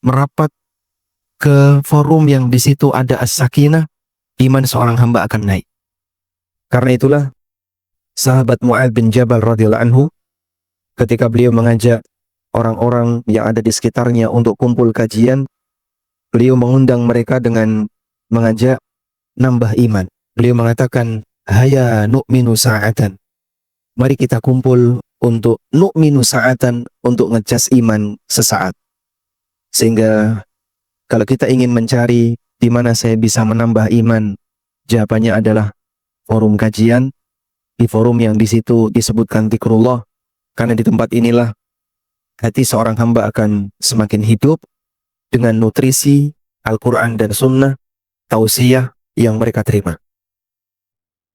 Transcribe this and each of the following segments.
merapat ke forum yang di situ ada as-sakinah, iman seorang hamba akan naik. Karena itulah sahabat Mu'adz bin Jabal radhiyallahu anhu, ketika beliau mengajak orang-orang yang ada di sekitarnya untuk kumpul kajian, beliau mengundang mereka dengan mengajak nambah iman. Beliau mengatakan, "Haya nu'minu sa'atan." Mari kita kumpul untuk nu'minu sa'atan, untuk ngecas iman sesaat. Sehingga kalau kita ingin mencari di mana saya bisa menambah iman, jawabannya adalah forum kajian, di forum yang di situ disebutkan zikrullah. Karena di tempat inilah hati seorang hamba akan semakin hidup dengan nutrisi Al-Quran dan Sunnah, tausiah yang mereka terima.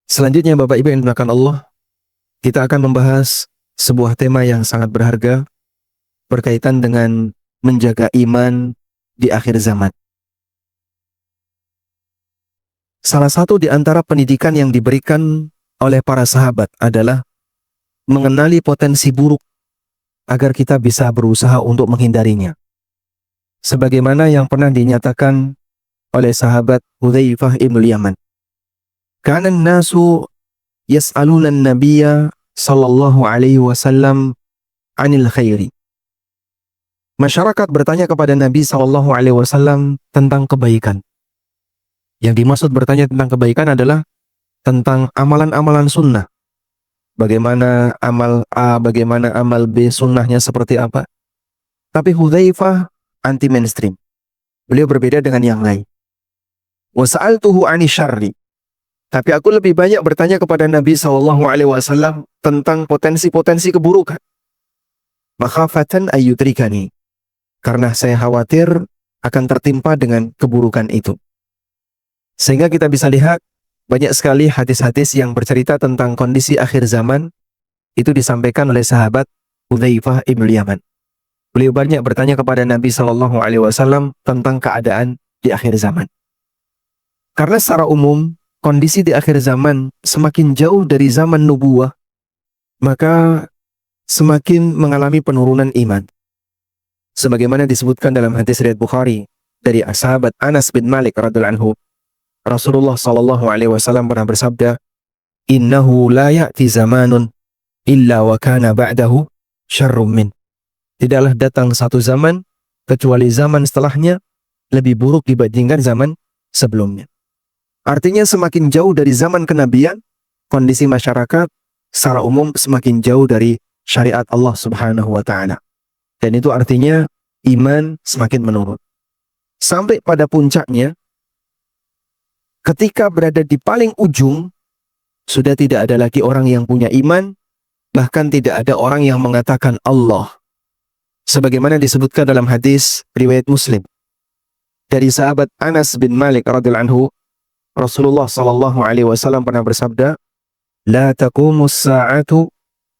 Selanjutnya Bapak Ibu yang dimuliakan Allah, kita akan membahas sebuah tema yang sangat berharga berkaitan dengan menjaga iman di akhir zaman. Salah satu di antara pendidikan yang diberikan oleh para sahabat adalah mengenali potensi buruk agar kita bisa berusaha untuk menghindarinya. Sebagaimana yang pernah dinyatakan oleh sahabat Hudzaifah ibn Yaman. Kana an-nasu yas'aluna an-nabiyya sallallahu alaihi wasallam 'anil khairi. Masyarakat bertanya kepada Nabi sallallahu alaihi wasallam tentang kebaikan. Yang dimaksud bertanya tentang kebaikan adalah tentang amalan-amalan sunnah. Bagaimana amal A, bagaimana amal B, sunnahnya seperti apa. Tapi Hudzaifah anti mainstream. Beliau berbeda dengan yang lain. Wa sa'altuhu 'ani syarri. Tapi aku lebih banyak bertanya kepada Nabi SAW tentang potensi-potensi keburukan. Makhafatan ayyudrikani. Karena saya khawatir akan tertimpa dengan keburukan itu. Sehingga kita bisa lihat banyak sekali hadis-hadis yang bercerita tentang kondisi akhir zaman itu disampaikan oleh sahabat Hudzaifah ibn Yaman. Beliau banyak bertanya kepada Nabi SAW tentang keadaan di akhir zaman. Karena secara umum kondisi di akhir zaman semakin jauh dari zaman nubuwah, maka semakin mengalami penurunan iman. Sebagaimana disebutkan dalam hadis riwayat Bukhari dari sahabat Anas bin Malik radhiyallahu anhu, Rasulullah sallallahu alaihi wasallam pernah bersabda, "Innahu la ya'ti zamanun illa wa kana ba'dahu syarrum min." Tidaklah datang satu zaman kecuali zaman setelahnya lebih buruk dibandingkan zaman sebelumnya. Artinya semakin jauh dari zaman kenabian, kondisi masyarakat secara umum semakin jauh dari syariat Allah Subhanahu wa Ta'ala. Dan itu artinya iman semakin menurun. Sampai pada puncaknya, ketika berada di paling ujung, sudah tidak ada lagi orang yang punya iman, bahkan tidak ada orang yang mengatakan Allah. Sebagaimana disebutkan dalam hadis riwayat Muslim dari sahabat Anas bin Malik radhiyallahu anhu, Rasulullah sallallahu alaihi wasallam pernah bersabda, "La taqumus sa'atu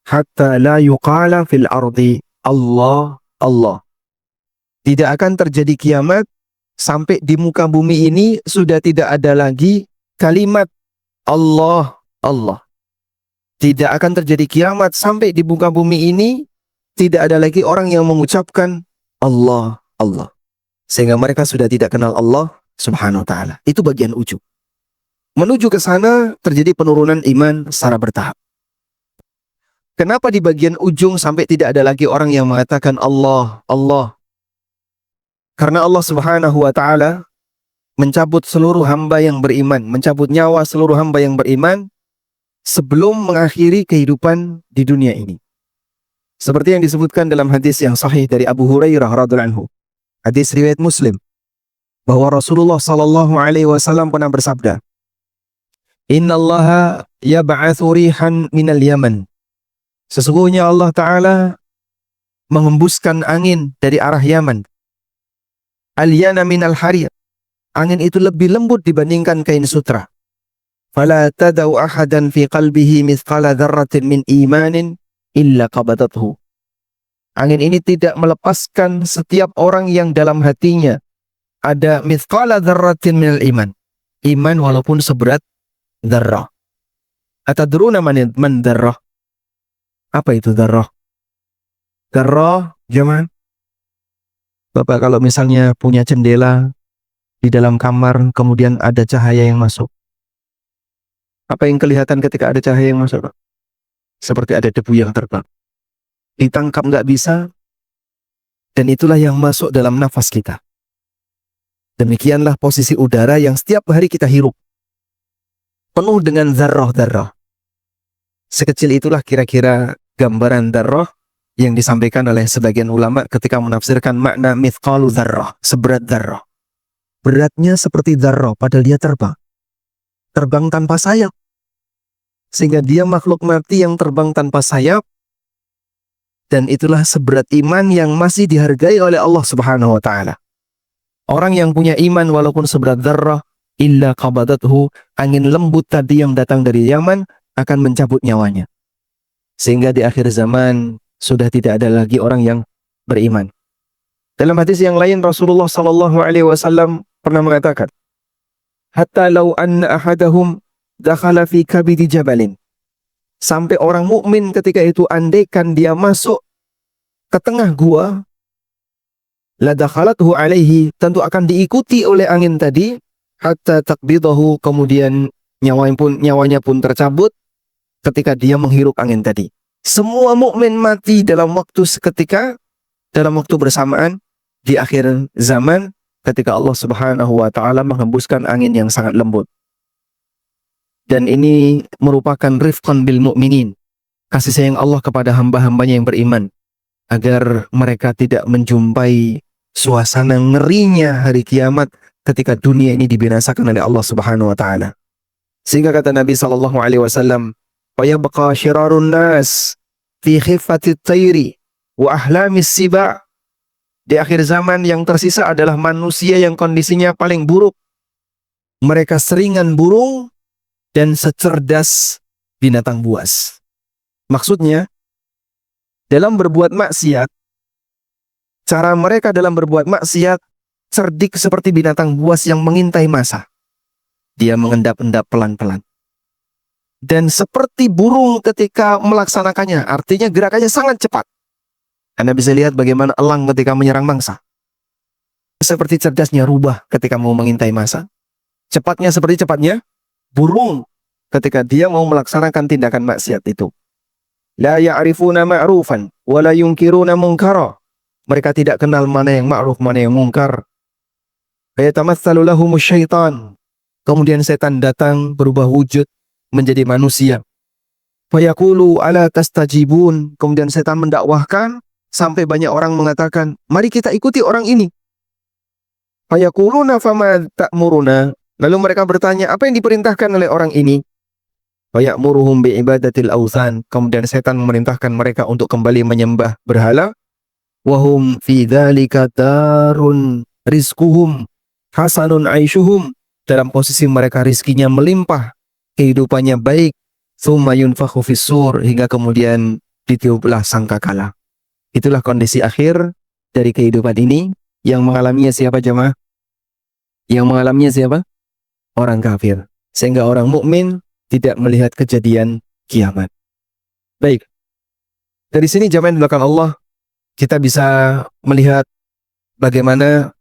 hatta la yuqala fil ardi Allah Allah." Tidak akan terjadi kiamat sampai di muka bumi ini sudah tidak ada lagi kalimat Allah Allah. Tidak akan terjadi kiamat sampai di muka bumi ini tidak ada lagi orang yang mengucapkan Allah Allah. Sehingga mereka sudah tidak kenal Allah Subhanahu wa Ta'ala. Itu bagian ujung. Menuju ke sana terjadi penurunan iman secara bertahap. Kenapa di bagian ujung sampai tidak ada lagi orang yang mengatakan Allah, Allah? Karena Allah Subhanahu wa Ta'ala mencabut seluruh hamba yang beriman, mencabut nyawa seluruh hamba yang beriman sebelum mengakhiri kehidupan di dunia ini. Seperti yang disebutkan dalam hadis yang sahih dari Abu Hurairah radhiyallahu anhu. Hadis riwayat Muslim, bahwa Rasulullah sallallahu alaihi wasallam pernah bersabda, "Innallaha yab'atsu rihan minal Yaman." Sesungguhnya Allah Ta'ala mengembuskan angin dari arah Yaman. Al-yana minal harir. Angin itu lebih lembut dibandingkan kain sutra. Fala tadau ahadan fi qalbihi mithqala dzarratin min imanin illa qabadathu. Angin ini tidak melepaskan setiap orang yang dalam hatinya ada mithqala dzarratin minal iman. Iman walaupun seberat dzarrah. Atadruna man dzarrah? Apa itu dzarrah? Dzarrah, jaman? Bapak kalau misalnya punya jendela di dalam kamar, kemudian ada cahaya yang masuk. Apa yang kelihatan ketika ada cahaya yang masuk, Pak? Seperti ada debu yang terbang. Ditangkap nggak bisa, dan itulah yang masuk dalam nafas kita. Demikianlah posisi udara yang setiap hari kita hirup. Penuh dengan dzarrah-dzarrah. Sekecil itulah kira-kira gambaran dzarrah yang disampaikan oleh sebagian ulama ketika menafsirkan makna mithqalu dzarrah, seberat dzarrah. Beratnya seperti dzarrah, padahal dia terbang. Terbang tanpa sayap. Sehingga dia makhluk mati yang terbang tanpa sayap. Dan itulah seberat iman yang masih dihargai oleh Allah Subhanahu wa Ta'ala. Orang yang punya iman walaupun seberat dzarrah, illa qabadathu, angin lembut tadi yang datang dari Yaman akan mencabut nyawanya. Sehingga di akhir zaman sudah tidak ada lagi orang yang beriman. Dalam hadis yang lain Rasulullah sallallahu alaihi wasallam pernah mengatakan, hatta law anna ahadahum dakhala fi kabidi jabalin. Sampai orang mukmin ketika itu andaikan dia masuk ke tengah gua, la dakhalathu alaihi, tentu akan diikuti oleh angin tadi, hatta takbidahu, kemudian nyawanya pun tercabut ketika dia menghirup angin tadi. Semua mukmin mati dalam waktu seketika, dalam waktu bersamaan di akhir zaman ketika Allah Subhanahu wa Ta'ala menghembuskan angin yang sangat lembut. Dan ini merupakan rifqan bil mu'minin, kasih sayang Allah kepada hamba-hambanya yang beriman, agar mereka tidak menjumpai suasana ngerinya hari kiamat ketika dunia ini dibinasakan oleh Allah Subhanahu wa Ta'ala. Sehingga kata Nabi sallallahu alaihi wasallam, "Fayabqa syirarun nas fi khiffati at-tayri wa ahlamis siba." Di akhir zaman yang tersisa adalah manusia yang kondisinya paling buruk. Mereka seringan burung dan secerdas binatang buas. Maksudnya, dalam berbuat maksiat, cara mereka dalam berbuat maksiat cerdik seperti binatang buas yang mengintai massa. Dia mengendap-endap pelan-pelan. Dan seperti burung ketika melaksanakannya, artinya gerakannya sangat cepat. Anda bisa lihat bagaimana elang ketika menyerang mangsa. Seperti cerdasnya rubah ketika mau mengintai massa. Cepatnya seperti cepatnya burung ketika dia mau melaksanakan tindakan maksiat itu. La ya'rifuna ma'rufan wa la yunkiruna munkara. Mereka tidak kenal mana yang ma'ruf, mana yang mungkar. Fayatamatsalu lahumus syaitan. Kemudian setan datang berubah wujud menjadi manusia. Fayaqulu ala tastajibun. Kemudian setan mendakwahkan sampai banyak orang mengatakan, mari kita ikuti orang ini. Fayaquluna fama ta'muruna. Lalu mereka bertanya, apa yang diperintahkan oleh orang ini? Faya'muruhum bi'ibadatil awthan. Kemudian setan memerintahkan mereka untuk kembali menyembah berhala. Wahum fi dzalika darun rizquhum hasanun aishuhum. Dalam posisi mereka rizkinya melimpah, kehidupannya baik. Tsumma yunfakhu fis-sur, hingga kemudian ditiuplah sangkakala. Itulah kondisi akhir dari kehidupan ini. Yang mengalaminya siapa jemaah? Yang mengalaminya siapa? Orang kafir. Sehingga orang mukmin tidak melihat kejadian kiamat. Baik. Dari sini jemaah di belakang Allah, kita bisa melihat bagaimana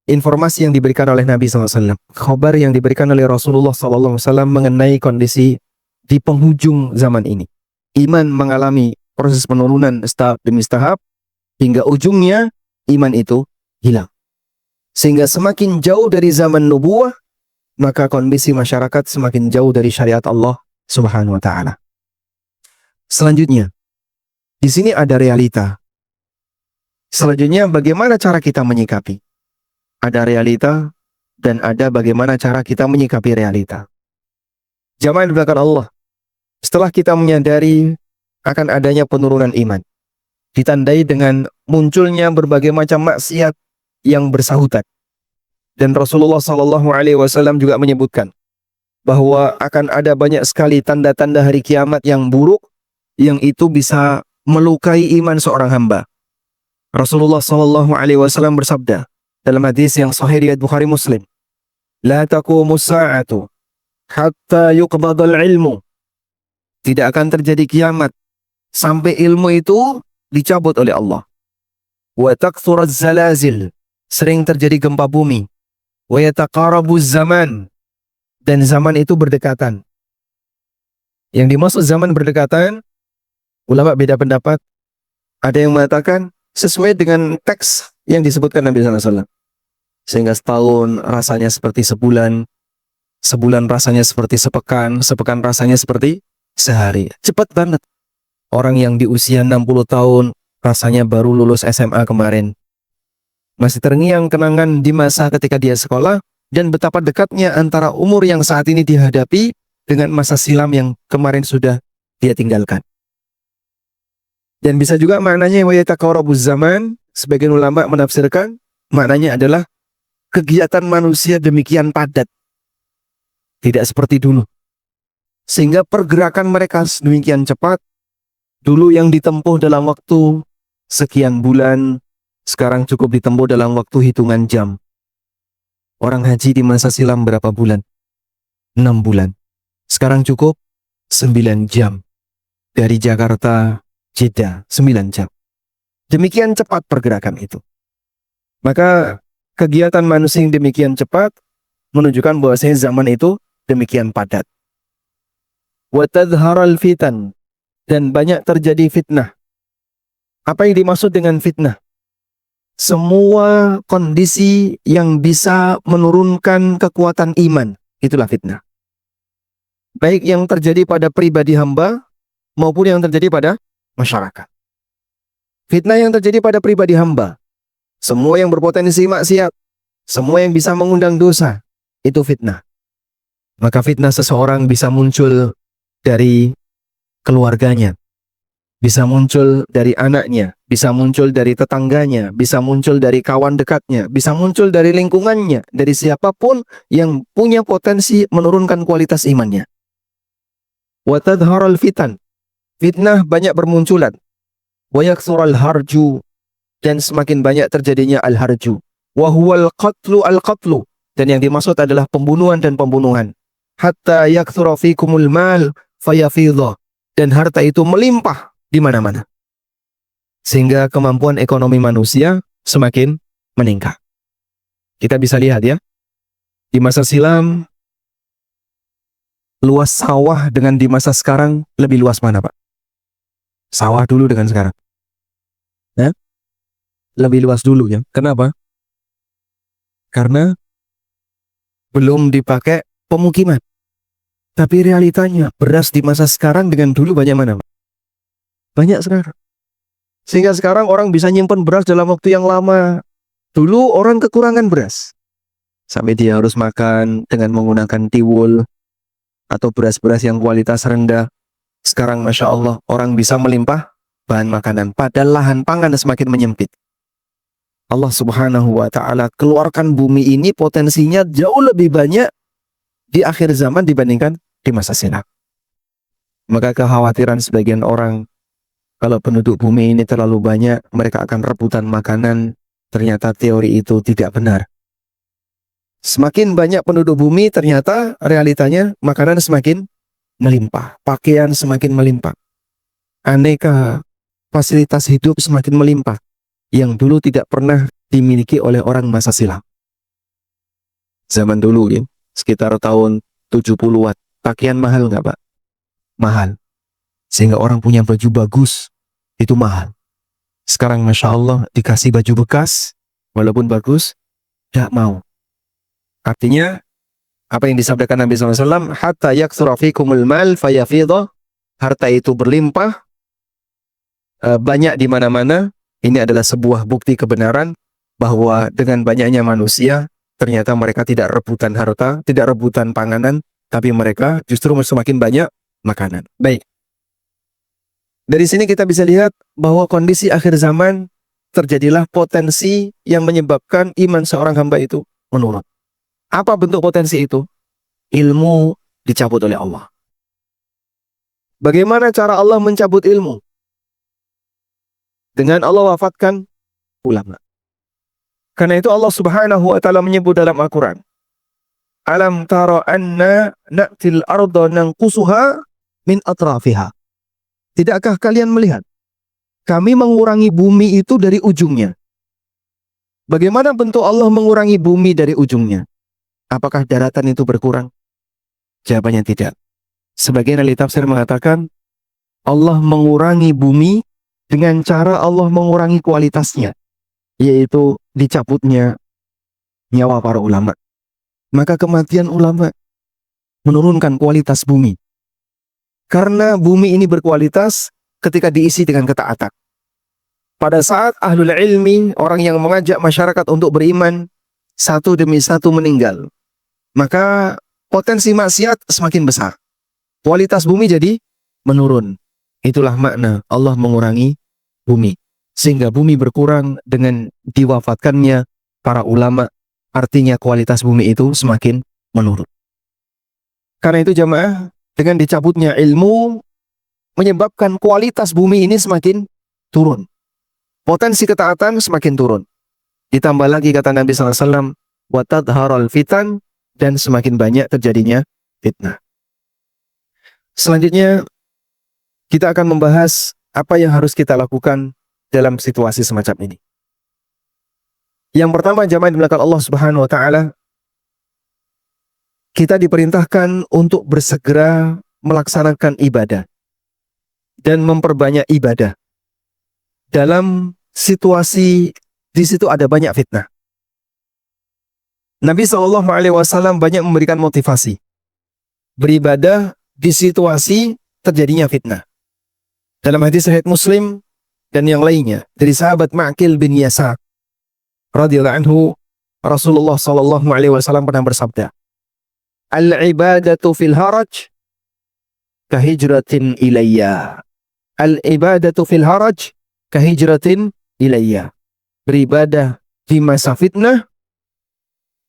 informasi yang diberikan oleh Nabi SAW. Khabar yang diberikan oleh Rasulullah SAW mengenai kondisi di penghujung zaman ini. Iman mengalami proses penurunan tahap demi tahap, hingga ujungnya iman itu hilang. Sehingga semakin jauh dari zaman nubuwah, maka kondisi masyarakat semakin jauh dari syariat Allah Subhanahu wa Ta'ala. Selanjutnya, di sini ada realita. Selanjutnya, bagaimana cara kita menyikapi? Ada realita dan ada bagaimana cara kita menyikapi realita. Jamaah di belakang Allah, setelah kita menyadari akan adanya penurunan iman, ditandai dengan munculnya berbagai macam maksiat yang bersahutan. Dan Rasulullah SAW juga menyebutkan bahwa akan ada banyak sekali tanda-tanda hari kiamat yang buruk, yang itu bisa melukai iman seorang hamba. Rasulullah SAW bersabda dalam hadis yang sahih riwayat Bukhari Muslim, la taqumus sa'atu hatta yuqbadal ilmu. Tidak akan terjadi kiamat sampai ilmu itu dicabut oleh Allah. wa takthuruz zalazil, sering terjadi gempa bumi, wa yataqarabuz zaman, dan zaman itu berdekatan. Yang dimaksud zaman berdekatan, ulama beda pendapat. Ada yang mengatakan sesuai dengan teks yang disebutkan Nabi SAW. Sehingga setahun rasanya seperti sebulan, sebulan rasanya seperti sepekan, sepekan rasanya seperti sehari. Cepat banget. Orang yang di usia 60 tahun rasanya baru lulus SMA kemarin. Masih terngiang kenangan di masa ketika dia sekolah, dan betapa dekatnya antara umur yang saat ini dihadapi dengan masa silam yang kemarin sudah dia tinggalkan. Dan bisa juga maknanya wa yataqarabuz zaman, sebagian ulama menafsirkan maknanya adalah kegiatan manusia demikian padat, tidak seperti dulu, sehingga pergerakan mereka demikian cepat. Dulu yang ditempuh dalam waktu sekian bulan, sekarang cukup ditempuh dalam waktu hitungan jam. Orang haji di masa silam berapa bulan? 6 bulan. Sekarang cukup 9 jam. Dari Jakarta Jeddah 9 jam. Demikian cepat pergerakan itu. Maka kegiatan manusia yang demikian cepat menunjukkan bahwasanya zaman itu demikian padat. Wa tadhharal fitan, dan banyak terjadi fitnah. Apa yang dimaksud dengan fitnah? Semua kondisi yang bisa menurunkan kekuatan iman, itulah fitnah. Baik yang terjadi pada pribadi hamba maupun yang terjadi pada masyarakat. Fitnah yang terjadi pada pribadi hamba, semua yang berpotensi maksiat, semua yang bisa mengundang dosa, itu fitnah. Maka fitnah seseorang bisa muncul dari keluarganya, bisa muncul dari anaknya, bisa muncul dari tetangganya, bisa muncul dari kawan dekatnya, bisa muncul dari lingkungannya, dari siapapun yang punya potensi menurunkan kualitas imannya. Wa tadhharal fitan, fitnah banyak bermunculan. Wa yaktsural harju, dan semakin banyak terjadinya al-harju. Wa huwal qatlu al-qatlu, dan yang dimaksud adalah pembunuhan dan pembunuhan. Hatta yaktsura fikumul mal fayafidha, dan harta itu melimpah di mana-mana. Sehingga kemampuan ekonomi manusia semakin meningkat. Kita bisa lihat ya, di masa silam, luas sawah dengan di masa sekarang lebih luas mana, Pak? Sawah dulu dengan sekarang. Ya? Lebih luas dulu ya. Kenapa? Karena belum dipakai pemukiman. Tapi realitanya beras di masa sekarang dengan dulu banyak mana, Pak? Banyak sekarang. Sehingga sekarang orang bisa nyimpen beras dalam waktu yang lama. Dulu orang kekurangan beras, sampai dia harus makan dengan menggunakan tiwul atau beras-beras yang kualitas rendah. Sekarang Masya Allah, orang bisa melimpah bahan makanan, padahal lahan pangan semakin menyempit. Allah Subhanahu wa Ta'ala keluarkan bumi ini potensinya jauh lebih banyak di akhir zaman dibandingkan di masa silam. Maka kekhawatiran sebagian orang, kalau penduduk bumi ini terlalu banyak, mereka akan rebutan makanan, ternyata teori itu tidak benar. Semakin banyak penduduk bumi, ternyata realitanya makanan semakin melimpah, pakaian semakin melimpah, aneka fasilitas hidup semakin melimpah, yang dulu tidak pernah dimiliki oleh orang masa silam. Zaman dulu ya, sekitar tahun 70-an, pakaian mahal nggak Pak? Mahal. Sehingga orang punya baju bagus, itu mahal. Sekarang Masya Allah dikasih baju bekas, walaupun bagus, tidak mau. Artinya, apa yang disampaikan Nabi SAW, hatta yaktsura fikumul mal fayafidha, harta itu berlimpah, banyak di mana-mana. Ini adalah sebuah bukti kebenaran bahwa dengan banyaknya manusia, ternyata mereka tidak rebutan harta, tidak rebutan panganan, tapi mereka justru semakin banyak makanan. Baik. Dari sini kita bisa lihat bahwa kondisi akhir zaman terjadilah potensi yang menyebabkan iman seorang hamba itu menurun. Apa bentuk potensi itu? Ilmu dicabut oleh Allah. Bagaimana cara Allah mencabut ilmu? Dengan Allah wafatkan ulama. Karena itu Allah Subhanahu wa Ta'ala menyebut dalam Al-Quran, alam tara anna na'til arda nanqusuha min atrafiha. Tidakkah kalian melihat kami mengurangi bumi itu dari ujungnya? Bagaimana bentuk Allah mengurangi bumi dari ujungnya? Apakah daratan itu berkurang? Jawabannya tidak. Sebagian ahli tafsir mengatakan Allah mengurangi bumi dengan cara Allah mengurangi kualitasnya, yaitu dicabutnya nyawa para ulama. Maka kematian ulama menurunkan kualitas bumi. Karena bumi ini berkualitas ketika diisi dengan ketaatan. Pada saat ahlul ilmi, orang yang mengajak masyarakat untuk beriman, satu demi satu meninggal, maka potensi maksiat semakin besar. Kualitas bumi jadi menurun. Itulah makna Allah mengurangi bumi. Sehingga bumi berkurang dengan diwafatkannya para ulama. Artinya kualitas bumi itu semakin menurun. Karena itu jamaah, dengan dicabutnya ilmu, menyebabkan kualitas bumi ini semakin turun. Potensi ketaatan semakin turun. Ditambah lagi kata Nabi SAW, وَتَظْهَرَ الْفِتَنِ, dan semakin banyak terjadinya fitnah. Selanjutnya, kita akan membahas apa yang harus kita lakukan dalam situasi semacam ini. Yang pertama, jamaah dimulakan Allah Subhanahu wa taala, kita diperintahkan untuk bersegera melaksanakan ibadah dan memperbanyak ibadah dalam situasi di situ ada banyak fitnah. Nabi SAW banyak memberikan motivasi beribadah di situasi terjadinya fitnah. Dalam hadis Sahih Muslim dan yang lainnya dari sahabat Ma'qil bin Yasar radhiyallahu anhu, Rasulullah SAW pernah bersabda, "Al-ibadatu fil haraj kahijratin ilayya." Al-ibadatu fil haraj kahijratin ilayya. Beribadah di masa fitnah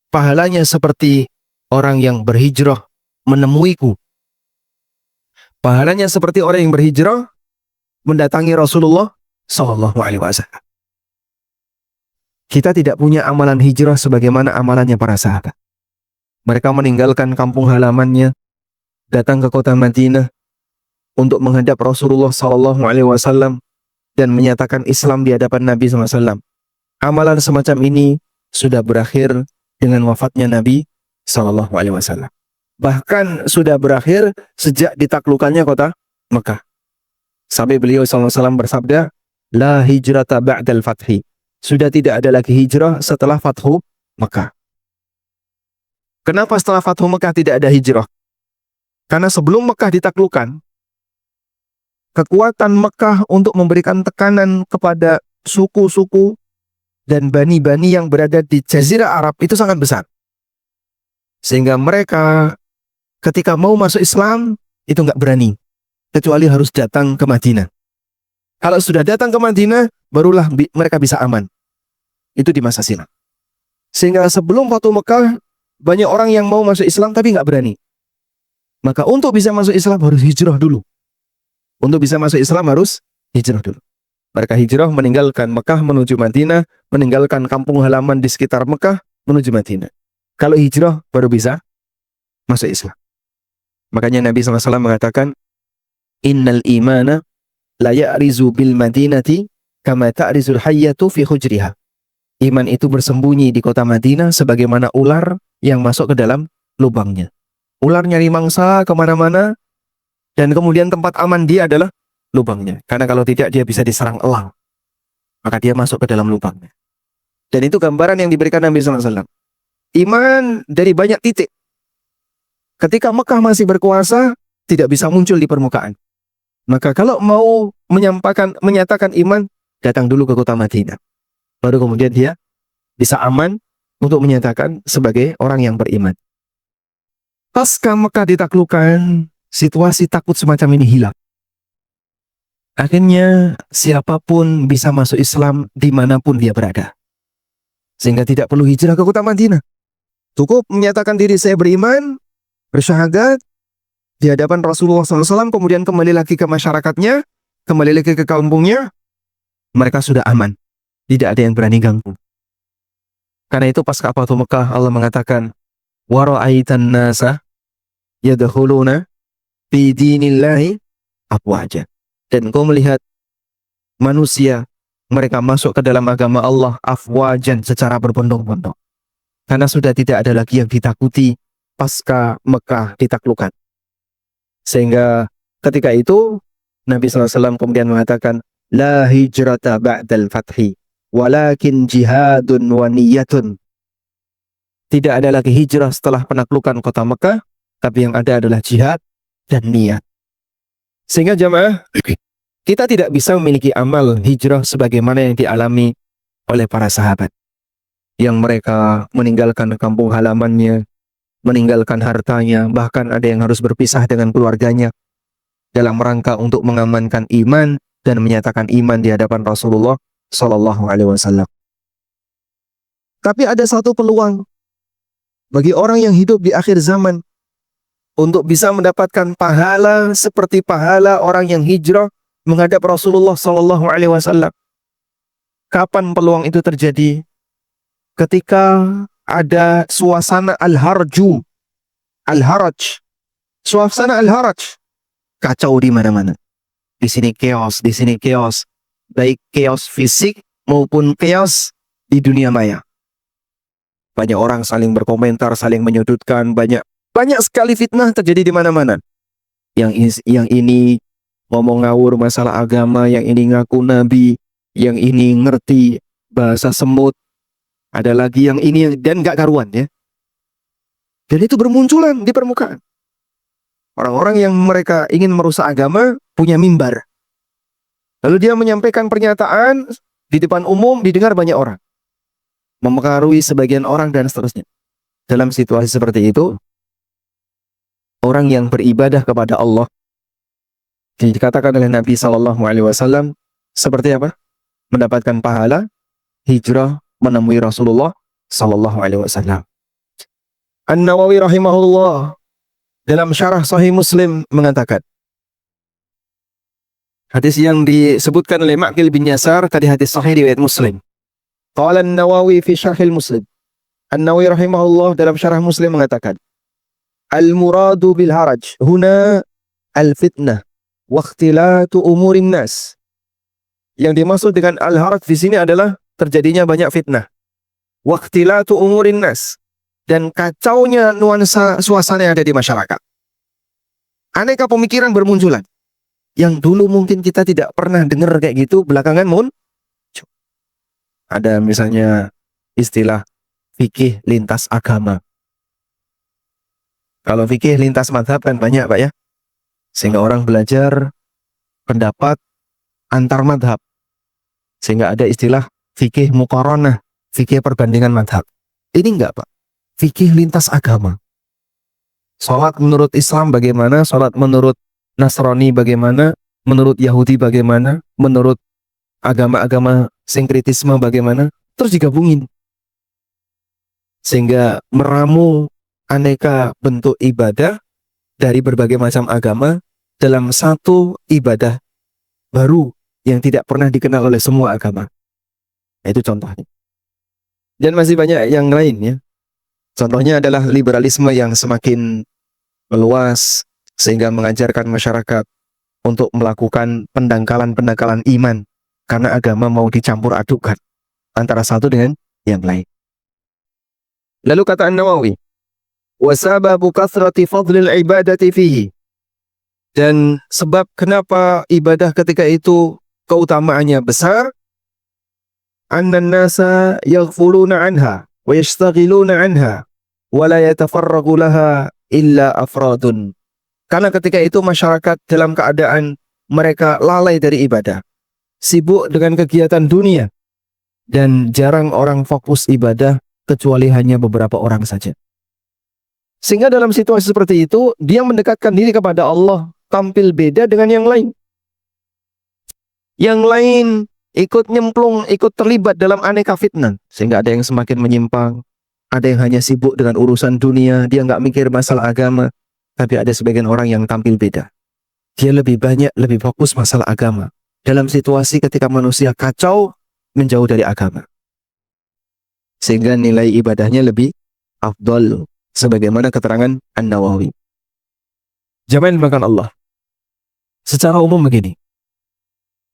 pahalanya seperti orang yang berhijrah menemuiku. Pahalanya seperti orang yang berhijrah mendatangi Rasulullah SAW. Kita tidak punya amalan hijrah sebagaimana amalannya para sahabat. Mereka meninggalkan kampung halamannya, datang ke kota Madinah untuk menghadap Rasulullah SAW dan menyatakan Islam di hadapan Nabi SAW. Amalan semacam ini sudah berakhir dengan wafatnya Nabi SAW. Bahkan sudah berakhir sejak ditaklukkannya kota Mekah. Sampai beliau SAW bersabda, "La hijrata ba'dal fathi." Sudah tidak ada lagi hijrah setelah Fathu Mekah. Kenapa setelah Fathu Mekah tidak ada hijrah? Karena sebelum Mekah ditaklukkan, kekuatan Mekah untuk memberikan tekanan kepada suku-suku dan bani-bani yang berada di Jazirah Arab itu sangat besar. Sehingga mereka ketika mau masuk Islam itu nggak berani, kecuali harus datang ke Madinah. Kalau sudah datang ke Madinah, barulah mereka bisa aman. Itu di masa silam. Sehingga sebelum Fathu Mekah, banyak orang yang mau masuk Islam tapi nggak berani. Maka untuk bisa masuk Islam harus hijrah dulu. Untuk bisa masuk Islam harus hijrah dulu. Mereka hijrah meninggalkan Mekah menuju Madinah, meninggalkan kampung halaman di sekitar Mekah menuju Madinah. Kalau hijrah baru bisa masuk Islam. Makanya Nabi SAW mengatakan, "Innal imana la ya'rizu bil madinati kama ta'rizul hayyatu fi hujriha." Iman itu bersembunyi di kota Madinah sebagaimana ular yang masuk ke dalam lubangnya. Ular nyari mangsa kemana-mana, dan kemudian tempat aman dia adalah lubangnya. Karena kalau tidak dia bisa diserang elang. Maka dia masuk ke dalam lubangnya. Dan itu gambaran yang diberikan Nabi SAW. Iman dari banyak titik. Ketika Mekah masih berkuasa, tidak bisa muncul di permukaan. Maka kalau mau menyatakan iman, datang dulu ke kota Madinah. Baru kemudian dia bisa aman untuk menyatakan sebagai orang yang beriman. Pasca Mekah ditaklukkan, situasi takut semacam ini hilang. Akhirnya siapapun bisa masuk Islam dimanapun dia berada. Sehingga tidak perlu hijrah ke kota Madinah. Cukup menyatakan diri saya beriman, bersyahadat di hadapan Rasulullah SAW, kemudian kembali lagi ke masyarakatnya, kembali lagi ke kampungnya, mereka sudah aman. Tidak ada yang berani ganggu. Karena itu pasca Fathu Mekah Allah mengatakan, "Wa ra'aitan nasa yadkhuluna fi dinillahi afwaja." Dan kau melihat manusia mereka masuk ke dalam agama Allah afwajan, secara berbondong-bondong. Karena sudah tidak ada lagi yang ditakuti pasca Mekah ditaklukkan. Sehingga ketika itu Nabi SAW kemudian mengatakan, La hijrata ba'dal fathi, walakin jihadun wa niyatun. Tidak ada lagi hijrah setelah penaklukan kota Mekah, tapi yang ada adalah jihad dan niat. Sehingga jamaah, kita tidak bisa memiliki amal hijrah sebagaimana yang dialami oleh para sahabat. Yang mereka meninggalkan kampung halamannya, meninggalkan hartanya, bahkan ada yang harus berpisah dengan keluarganya dalam rangka untuk mengamankan iman dan menyatakan iman di hadapan Rasulullah Sallallahu Alaihi Wasallam. Tapi ada satu peluang bagi orang yang hidup di akhir zaman untuk bisa mendapatkan pahala seperti pahala orang yang hijrah menghadap Rasulullah Sallallahu Alaihi Wasallam. Kapan peluang itu terjadi? Ketika ada suasana al-harju, al-haraj, suasana al-haraj, kacau di mana-mana. Di sini chaos, di sini chaos, baik chaos fisik maupun chaos di dunia maya. Banyak orang saling berkomentar, saling menyudutkan, banyak sekali fitnah terjadi di mana-mana. Yang ini ngomong ngawur masalah agama, yang ini ngaku nabi, yang ini ngerti bahasa semut, ada lagi yang ini dan gak karuan ya. Dan itu bermunculan di permukaan. Orang-orang yang mereka ingin merusak agama punya mimbar. Lalu dia menyampaikan pernyataan di depan umum, didengar banyak orang, mempengaruhi sebagian orang dan seterusnya. Dalam situasi seperti itu, orang yang beribadah kepada Allah dikatakan oleh Nabi Sallallahu Alaihi Wasallam seperti apa? Mendapatkan pahala hijrah menemui Rasulullah Sallallahu Alaihi Wasallam. An-Nawawi rahimahullah dalam syarah Sahih Muslim mengatakan, hadis yang disebutkan oleh Ma'qil bin Yasar tadi hadis sahih riwayat Muslim. Qala An-Nawawi fi Syarhil Muslim. An-Nawawi rahimahullah dalam syarah Muslim mengatakan, Al-muradu bil haraj huna al-fitnah wa ikhtilatu umurin nas. Yang dimaksud dengan al-haraj di sini adalah terjadinya banyak fitnah. Wa ikhtilatu umurin nas, dan kacaunya nuansa suasana yang ada di masyarakat. Aneka pemikiran bermunculan. Yang dulu mungkin kita tidak pernah dengar kayak gitu, belakangan ada misalnya istilah fikih lintas agama. Kalau fikih lintas madhab kan banyak Pak ya. Sehingga orang belajar pendapat antar madhab. Sehingga ada istilah fikih muqaranah, fikih perbandingan madhab. Ini enggak Pak. Fikih lintas agama. Salat menurut Islam bagaimana, salat menurut Nasrani bagaimana, menurut Yahudi bagaimana, menurut agama-agama sinkritisme bagaimana, terus digabungin. Sehingga meramu aneka bentuk ibadah dari berbagai macam agama dalam satu ibadah baru yang tidak pernah dikenal oleh semua agama. Itu contohnya. Dan masih banyak yang lain ya. Contohnya adalah liberalisme yang semakin meluas sehingga mengajarkan masyarakat untuk melakukan pendangkalan-pendangkalan iman karena agama mau dicampur adukan antara satu dengan yang lain. Lalu kata An-Nawawi, wa sababu kathrati fadlil ibadati fihi, dan sebab kenapa ibadah ketika itu keutamaannya besar, annan nasa yaghfuluna anha wa yashtaghiluna anha wa la yatafarragu laha illa afradun. Karena ketika itu masyarakat dalam keadaan mereka lalai dari ibadah, sibuk dengan kegiatan dunia, dan jarang orang fokus ibadah kecuali hanya beberapa orang saja. Sehingga dalam situasi seperti itu, dia mendekatkan diri kepada Allah tampil beda dengan yang lain. Yang lain ikut nyemplung, ikut terlibat dalam aneka fitnah, sehingga ada yang semakin menyimpang, ada yang hanya sibuk dengan urusan dunia, dia nggak mikir masalah agama. Tapi ada sebagian orang yang tampil beda. Dia lebih banyak, lebih fokus masalah agama. Dalam situasi ketika manusia kacau, menjauh dari agama. Sehingga nilai ibadahnya lebih afdal. Sebagaimana keterangan An-Nawawi. Jamaah makan Allah. Secara umum begini.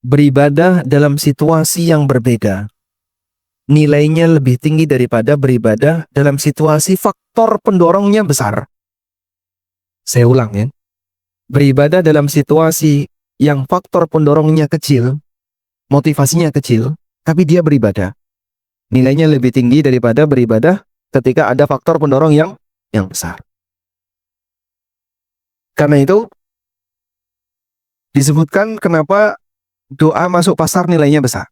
beribadah dalam situasi yang berbeda, nilainya lebih tinggi daripada beribadah dalam situasi faktor pendorongnya besar. Saya ulang ya. Beribadah dalam situasi yang faktor pendorongnya kecil, motivasinya kecil, tapi dia beribadah, nilainya lebih tinggi daripada beribadah ketika ada faktor pendorong yang besar. Karena itu disebutkan kenapa doa masuk pasar nilainya besar.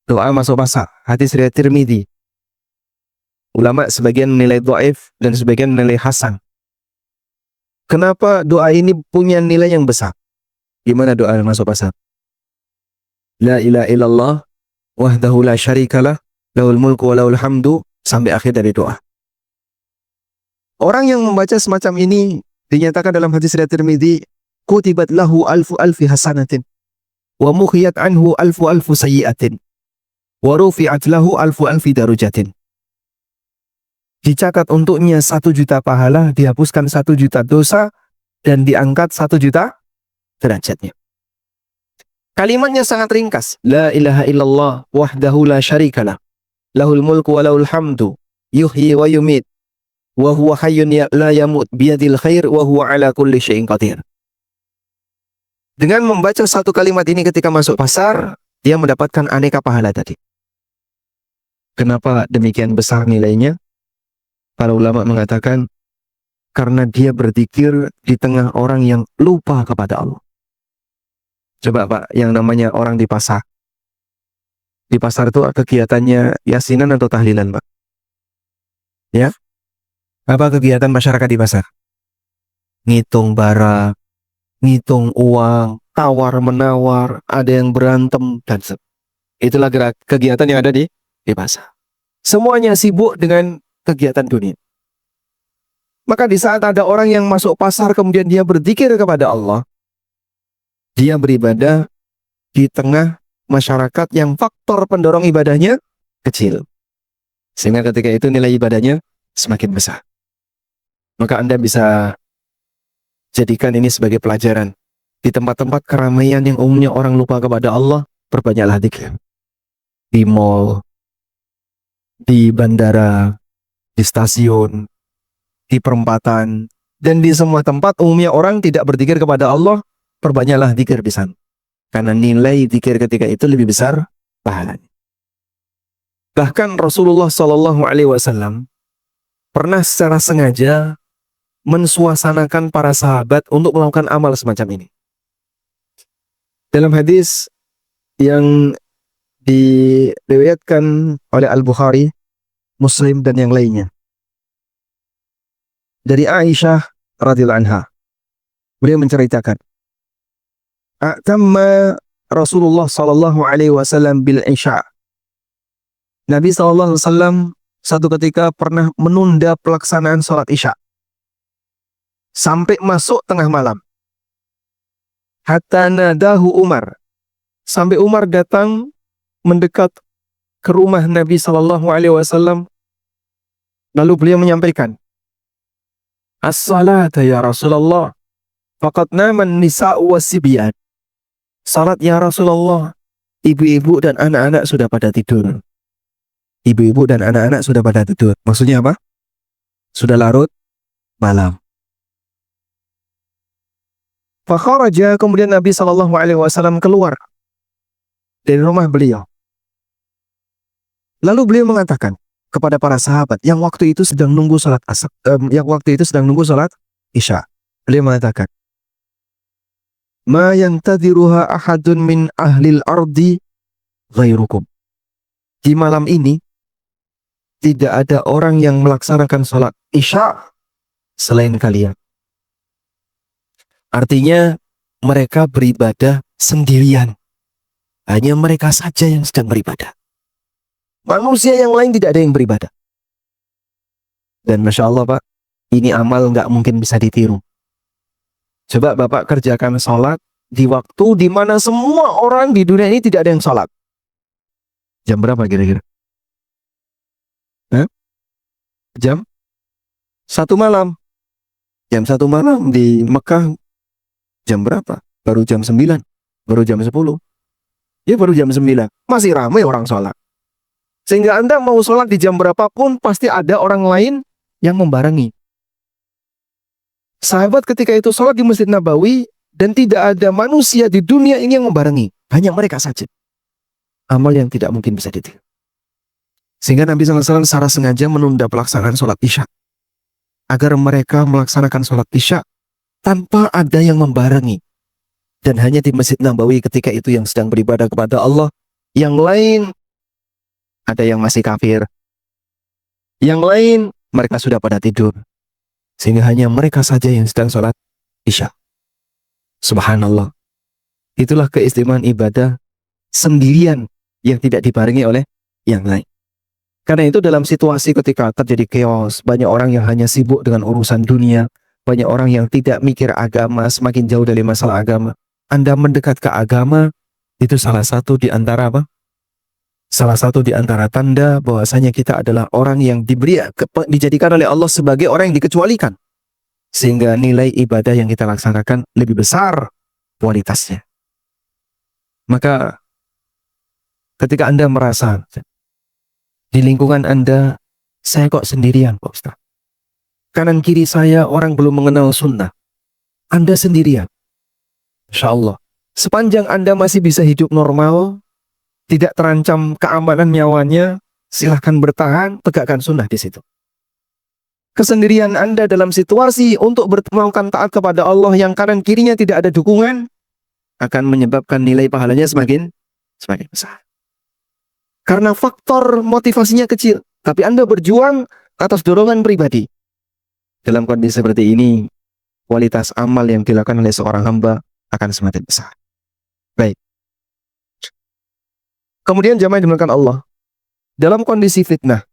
Doa masuk pasar, hadis riwayat Tirmidzi. Ulama sebagian menilai dhaif dan sebagian menilai hasan. Kenapa doa ini punya nilai yang besar? Gimana doa masuk pasar? La ilaha illallah wahdahu la syarikalah lahul mulku wa lahul hamdu sampai akhir dari doa. Orang yang membaca semacam ini dinyatakan dalam hadis riwayat Tirmidzi, kutibat lahu alfu alfi hasanatin wa mukhiyat anhu alfu alfu sayyiatin wa rufi'at lahu alfu alfi darujatin. Dicatat untuknya 1.000.000 pahala, dihapuskan 1.000.000 dosa, dan diangkat 1.000.000 derajatnya. Kalimatnya sangat ringkas. La ilaha illallah wahdahu la syarikalah lahul mulku wa lahul hamdu yuhyi wa yumit wa huwa hayyun la yamut biyadil khair wa huwa ala kulli syai'in qadir. Dengan membaca satu kalimat ini ketika masuk pasar, dia mendapatkan aneka pahala tadi. Kenapa demikian besar nilainya? Para ulama mengatakan karena dia berzikir di tengah orang yang lupa kepada Allah. Coba Pak, yang namanya orang di pasar. Di pasar itu kegiatannya yasinan atau tahlilan Pak? Ya? Apa kegiatan masyarakat di pasar? Ngitung barang, ngitung uang, tawar-menawar, ada yang berantem, dan itulah kegiatan yang ada di pasar. Semuanya sibuk dengan kegiatan dunia. Maka di saat ada orang yang masuk pasar kemudian dia berzikir kepada Allah, dia beribadah di tengah masyarakat yang faktor pendorong ibadahnya kecil. Sehingga ketika itu nilai ibadahnya semakin besar. Maka Anda bisa jadikan ini sebagai pelajaran. Di tempat-tempat keramaian yang umumnya orang lupa kepada Allah, perbanyaklah zikir. Di mall, di bandara, di stasiun, di perempatan, dan di semua tempat umumnya orang tidak berzikir kepada Allah, perbanyaklah zikir di sana. Karena nilai zikir ketika itu lebih besar pahalanya. Bahkan Rasulullah SAW pernah secara sengaja mensuasanakan para sahabat untuk melakukan amal semacam ini. Dalam hadis yang diriwayatkan oleh Al-Bukhari, Muslim dan yang lainnya, dari Aisyah radhiyallahu anha, beliau menceritakan, "Atamma Rasulullah sallallahu alaihi wasallam bil isya." Nabi sallallahu alaihi wasallam satu ketika pernah menunda pelaksanaan sholat isya sampai masuk tengah malam. Hatta nadahu Umar, sampai Umar datang mendekat ke rumah Nabi sallallahu alaihi wasallam, lalu beliau menyampaikan, "As-salata ya Rasulullah, faqad naman nisa'u was-sibyan." Salat ya Rasulullah, ibu-ibu dan anak-anak sudah pada tidur. Ibu-ibu dan anak-anak sudah pada tidur. Maksudnya apa? Sudah larut malam. Fakharaja, kemudian Nabi sallallahu alaihi wasallam keluar dari rumah beliau. Lalu beliau mengatakan kepada para sahabat yang waktu itu sedang nunggu salat isya. Beliau mengatakan, "Ma yantadhiruha ahadun min ahlil ardi ghairukum." Di malam ini tidak ada orang yang melaksanakan salat isya selain kalian. Artinya mereka beribadah sendirian. Hanya mereka saja yang sedang beribadah. Manusia yang lain tidak ada yang beribadah. Dan Masya Allah Pak, ini amal nggak mungkin bisa ditiru. Coba Bapak kerjakan sholat di waktu di mana semua orang di dunia ini tidak ada yang sholat. Jam berapa kira-kira? Jam 1 malam. Jam 1 malam di Mekah jam berapa? Baru jam 9, baru jam 10. Ya baru jam 9. Masih ramai orang sholat. Sehingga Anda mau sholat di jam berapapun, pasti ada orang lain yang membarengi. Sahabat ketika itu sholat di Masjid Nabawi, dan tidak ada manusia di dunia ini yang membarengi. Hanya mereka saja. Amal yang tidak mungkin bisa ditiru. Sehingga Nabi SAW secara sengaja menunda pelaksanaan sholat isya. Agar mereka melaksanakan sholat isya tanpa ada yang membarengi. Dan hanya di Masjid Nabawi ketika itu yang sedang beribadah kepada Allah. Yang lain, ada yang masih kafir. Yang lain, mereka sudah pada tidur. Sehingga hanya mereka saja yang sedang sholat isya. Subhanallah. Itulah keistimewaan ibadah sendirian yang tidak dibarengi oleh yang lain. Karena itu dalam situasi ketika terjadi chaos, banyak orang yang hanya sibuk dengan urusan dunia, banyak orang yang tidak mikir agama, semakin jauh dari masalah agama. Anda mendekat ke agama, itu salah satu di antara apa? Salah satu di antara tanda bahwasanya kita adalah orang yang dijadikan oleh Allah sebagai orang yang dikecualikan. Sehingga nilai ibadah yang kita laksanakan lebih besar kualitasnya. Maka ketika Anda merasa di lingkungan Anda, saya kok sendirian Pak Ustaz. Kanan kiri saya orang belum mengenal sunnah. Anda sendirian. Insya Allah. Sepanjang Anda masih bisa hidup normal, tidak terancam keamanan nyawanya, silahkan bertahan, tegakkan sunnah di situ. Kesendirian Anda dalam situasi untuk melakukan taat kepada Allah yang kanan kirinya tidak ada dukungan, akan menyebabkan nilai pahalanya semakin besar. Karena faktor motivasinya kecil, tapi Anda berjuang atas dorongan pribadi. Dalam kondisi seperti ini, kualitas amal yang dilakukan oleh seorang hamba akan semakin besar. Baik. Kemudian jamaah yang dimuliakan Allah, dalam kondisi fitnah,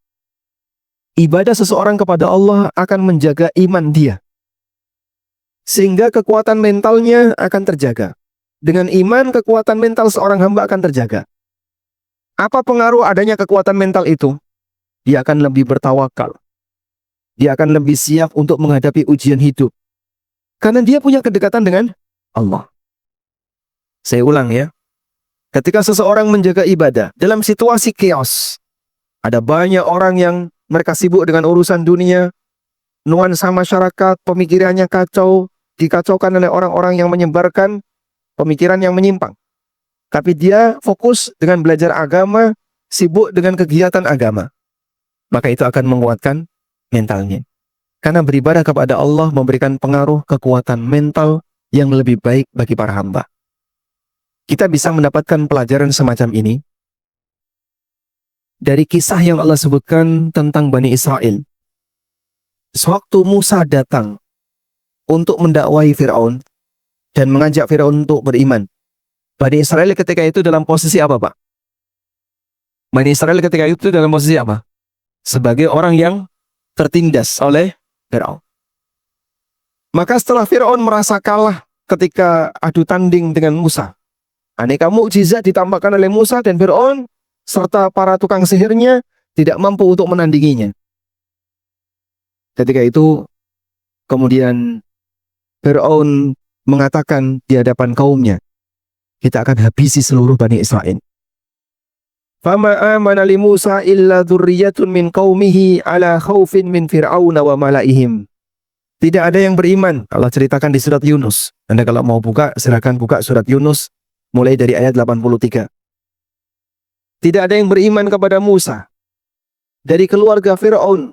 ibadah seseorang kepada Allah akan menjaga iman dia. Sehingga kekuatan mentalnya akan terjaga. Dengan iman, kekuatan mental seorang hamba akan terjaga. Apa pengaruh adanya kekuatan mental itu? Dia akan lebih bertawakal. Dia akan lebih siap untuk menghadapi ujian hidup. Karena dia punya kedekatan dengan Allah. Saya ulang ya. Ketika seseorang menjaga ibadah dalam situasi chaos, ada banyak orang yang mereka sibuk dengan urusan dunia, nuansa masyarakat, pemikirannya kacau, dikacaukan oleh orang-orang yang menyebarkan pemikiran yang menyimpang. Tapi dia fokus dengan belajar agama, sibuk dengan kegiatan agama. Maka itu akan menguatkan mentalnya. Karena beribadah kepada Allah memberikan pengaruh kekuatan mental yang lebih baik bagi para hamba. Kita bisa mendapatkan pelajaran semacam ini dari kisah yang Allah sebutkan tentang Bani Israel. Sewaktu Musa datang untuk mendakwahi Fir'aun dan mengajak Fir'aun untuk beriman, Bani Israel ketika itu dalam posisi apa, Pak? Bani Israel ketika itu dalam posisi apa? Sebagai orang yang tertindas oleh Fir'aun. Maka setelah Fir'aun merasa kalah ketika adu tanding dengan Musa, aneka mukjizat ditampakkan oleh Musa, dan Fir'aun serta para tukang sihirnya tidak mampu untuk menandinginya. Ketika itu, kemudian Fir'aun mengatakan di hadapan kaumnya, kita akan habisi seluruh Bani Israel. Fama amana li Musa illa dzurriyyatun min qaumihi ala khaufin min Fir'auna wa malaihim. Tidak ada yang beriman. Allah ceritakan di surat Yunus. Anda kalau mau buka, silakan buka surat Yunus mulai dari ayat 83. Tidak ada yang beriman kepada Musa dari keluarga Fir'aun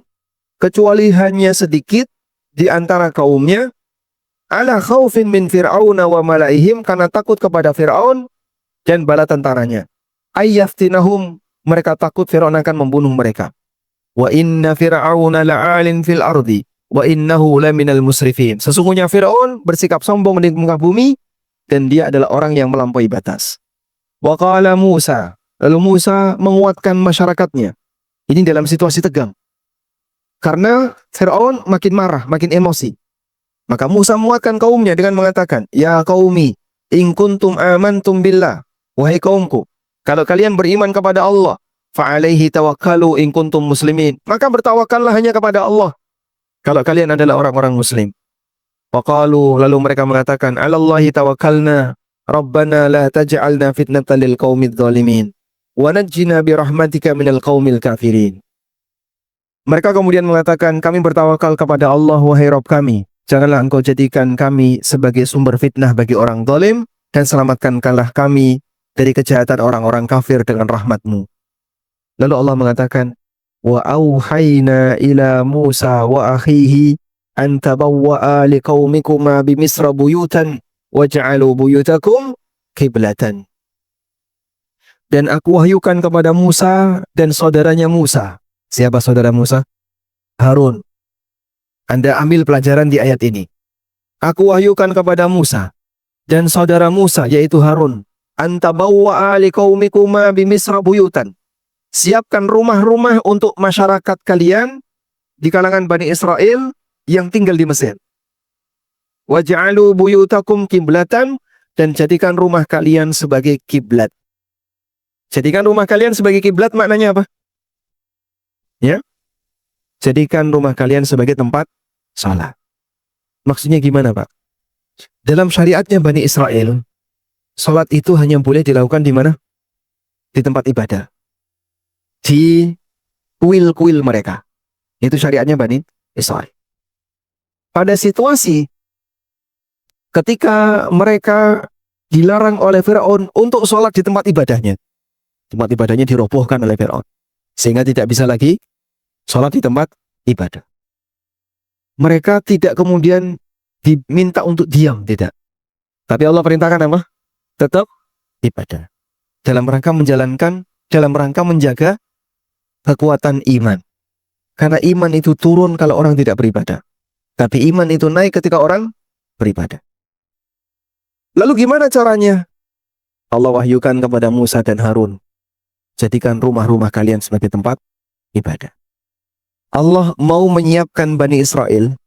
kecuali hanya sedikit di antara kaumnya, ala khaufin min Fir'auna wa malaihim, karena takut kepada Fir'aun dan bala tentaranya. Ayyaftinahum, mereka takut Fir'aun akan membunuh mereka. Wa inna Fir'auna la'alin fil ardi wa innahu laminal musrifin. Sesungguhnya Fir'aun bersikap sombong di muka bumi dan dia adalah orang yang melampaui batas. Wa qala Musa, lalu Musa menguatkan masyarakatnya. Ini dalam situasi tegang. Karena Fir'aun makin marah, makin emosi. Maka Musa menguatkan kaumnya dengan mengatakan, ya qaumi, in kuntum amantum billah, wahai kaumku, kalau kalian beriman kepada Allah, fa'alaihi tawakkalu in kuntum muslimin, maka bertawakallah hanya kepada Allah kalau kalian adalah orang-orang muslim. Waqalu, lalu mereka mengatakan, alallahi tawakkalna Rabbana la taj'alna fitnatan lil qaumidz zalimin wa najjina bi rahmatika minal qaumil kafirin. Mereka kemudian mengatakan, kami bertawakal kepada Allah, wahai Rabb kami. Janganlah engkau jadikan kami sebagai sumber fitnah bagi orang zalim, dan selamatkanlah kami dari kejahatan orang-orang kafir dengan rahmat-Mu. Lalu Allah mengatakan, wa auhayna ila Musa wa akhihi an tabawwa'a liqaumikuma bi Misra buyutan waj'alu buyutakum qiblatan. Dan aku wahyukan kepada Musa dan saudaranya Musa. Siapa saudara Musa? Harun. Anda ambil pelajaran di ayat ini. Aku wahyukan kepada Musa dan saudara Musa yaitu Harun, antabawwa'a liqaumikuma bi Misra buyutan. Siapkan rumah-rumah untuk masyarakat kalian di kalangan Bani Israel yang tinggal di Mesir. Waj'alu buyutakum kiblatan, dan jadikan rumah kalian sebagai kiblat. Jadikan rumah kalian sebagai kiblat maknanya apa? Ya, jadikan rumah kalian sebagai tempat salat. Maksudnya gimana, Pak? Dalam syariatnya Bani Israel, salat itu hanya boleh dilakukan di mana? Di tempat ibadah. Di kuil-kuil mereka. Itu syariatnya Bani Israel. Pada situasi ketika mereka dilarang oleh Firaun untuk sholat di tempat ibadahnya, tempat ibadahnya dirobohkan oleh Firaun, sehingga tidak bisa lagi sholat di tempat ibadah. Mereka tidak kemudian diminta untuk diam, tidak. Tapi Allah perintahkan apa? Tetap ibadah. Dalam rangka menjalankan, dalam rangka menjaga kekuatan iman. Karena iman itu turun kalau orang tidak beribadah. Tapi iman itu naik ketika orang beribadah. Lalu gimana caranya? Allah wahyukan kepada Musa dan Harun, jadikan rumah-rumah kalian sebagai tempat ibadah. Allah mau menyiapkan Bani Israel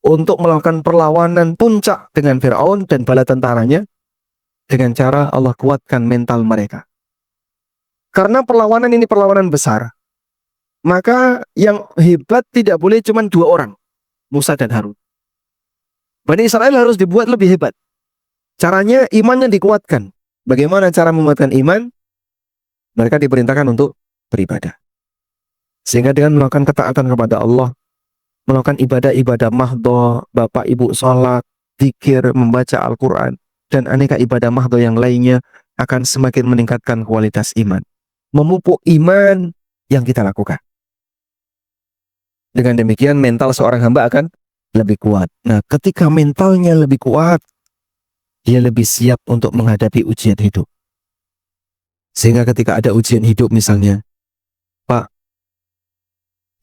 untuk melakukan perlawanan puncak dengan Firaun dan bala tentaranya dengan cara Allah kuatkan mental mereka. Karena perlawanan ini perlawanan besar, maka yang hebat tidak boleh cuma 2 orang, Musa dan Harun. Bani Israel harus dibuat lebih hebat. Caranya imannya dikuatkan. Bagaimana cara menguatkan iman? Mereka diperintahkan untuk beribadah. Sehingga dengan melakukan ketaatan kepada Allah, melakukan ibadah-ibadah mahdhah, bapak ibu sholat, zikir, membaca Al-Quran, dan aneka ibadah mahdhah yang lainnya akan semakin meningkatkan kualitas iman. Memupuk iman yang kita lakukan. Dengan demikian mental seorang hamba akan lebih kuat. Nah, ketika mentalnya lebih kuat, dia lebih siap untuk menghadapi ujian hidup. Sehingga ketika ada ujian hidup misalnya, Pak,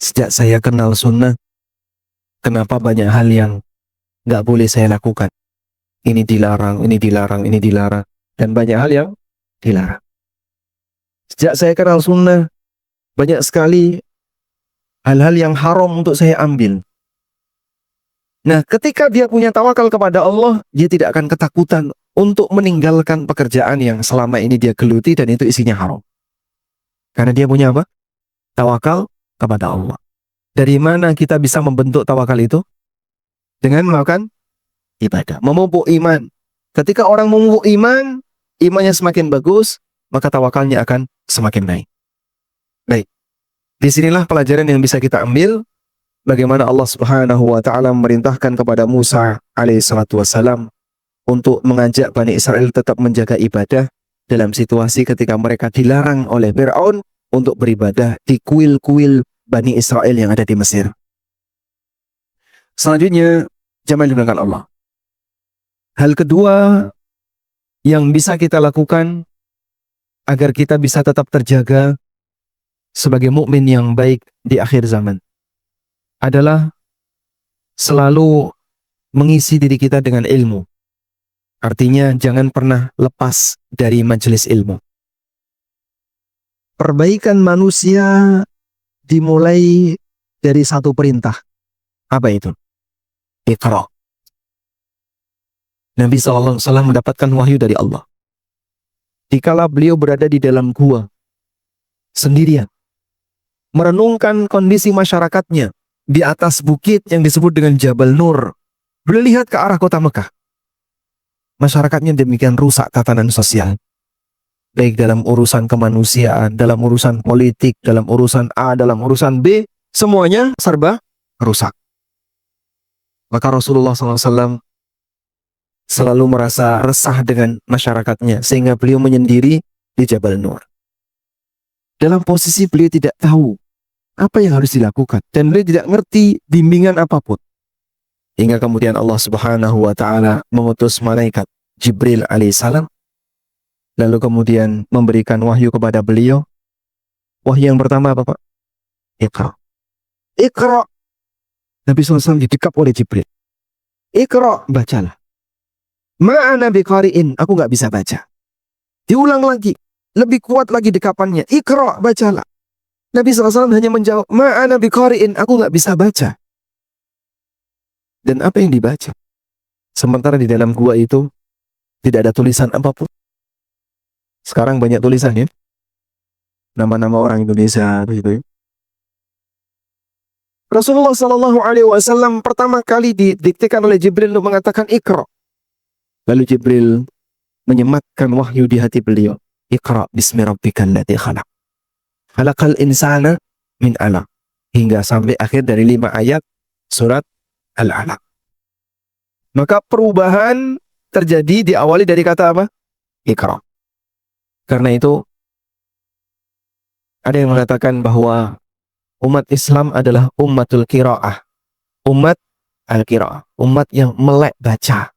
sejak saya kenal sunnah, kenapa banyak hal yang nggak boleh saya lakukan? Ini dilarang, ini dilarang, ini dilarang. Dan banyak hal yang dilarang. Sejak saya kenal sunnah, banyak sekali hal-hal yang haram untuk saya ambil. Nah, ketika dia punya tawakal kepada Allah, dia tidak akan ketakutan untuk meninggalkan pekerjaan yang selama ini dia geluti dan itu isinya haram. Karena dia punya apa? Tawakal kepada Allah. Dari mana kita bisa membentuk tawakal itu? Dengan melakukan ibadah, memupuk iman. Ketika orang memupuk iman, imannya semakin bagus, maka tawakalnya akan semakin naik. Baik. Disinilah pelajaran yang bisa kita ambil, bagaimana Allah Subhanahu wa taala memerintahkan kepada Musa alaihissalatu wassalam untuk mengajak Bani Israel tetap menjaga ibadah dalam situasi ketika mereka dilarang oleh Firaun untuk beribadah di kuil-kuil Bani Israel yang ada di Mesir. Selanjutnya, jamaah dimuliakan Allah. Hal kedua yang bisa kita lakukan agar kita bisa tetap terjaga sebagai mukmin yang baik di akhir zaman adalah selalu mengisi diri kita dengan ilmu. Artinya jangan pernah lepas dari majelis ilmu. Perbaikan manusia dimulai dari satu perintah. Apa itu? Iqra. Nabi SAW mendapatkan wahyu dari Allah. Dikala beliau berada di dalam gua sendirian, merenungkan kondisi masyarakatnya di atas bukit yang disebut dengan Jabal Nur. Beliau lihat ke arah kota Mekah. masyarakatnya demikian rusak tatanan sosial. Baik dalam urusan kemanusiaan, dalam urusan politik, dalam urusan A, dalam urusan B, semuanya serba rusak. Maka Rasulullah SAW selalu merasa resah dengan masyarakatnya, sehingga beliau menyendiri di Jabal Nur. Dalam posisi beliau tidak tahu apa yang harus dilakukan, dan beliau tidak ngerti bimbingan apapun. Hingga kemudian Allah Subhanahu wa Ta'ala mengutus malaikat Jibril alaihissalam, lalu kemudian memberikan wahyu kepada beliau. Wahyu yang pertama apa, Pak? Iqra. Iqra. Nabi SAW didekap oleh Jibril. Iqra, bacalah. Ma'ana biqari'in, aku nggak bisa baca. Diulang lagi, lebih kuat lagi dekapannya. Iqra, bacalah. Nabi SAW hanya menjawab, Ma'ana biqari'in, aku nggak bisa baca. Dan apa yang dibaca? Sementara di dalam gua itu tidak ada tulisan apapun. Sekarang banyak tulisan ya, nama-nama orang Indonesia begitu. Rasulullah Shallallahu Alaihi Wasallam pertama kali didiktekan oleh Jibril untuk mengatakan Iqra. Lalu Jibril menyematkan wahyu di hati beliau. Iqra bismi rabbikal ladzi khalaq. Khalaqal insana min 'alaq. Hingga sampai akhir dari 5 ayat surat Al-Alaq. Maka perubahan terjadi diawali dari kata apa? Iqra. Karena itu ada yang mengatakan bahwa umat Islam adalah ummatul qiraah. Umat al-qiraah, umat yang melek baca.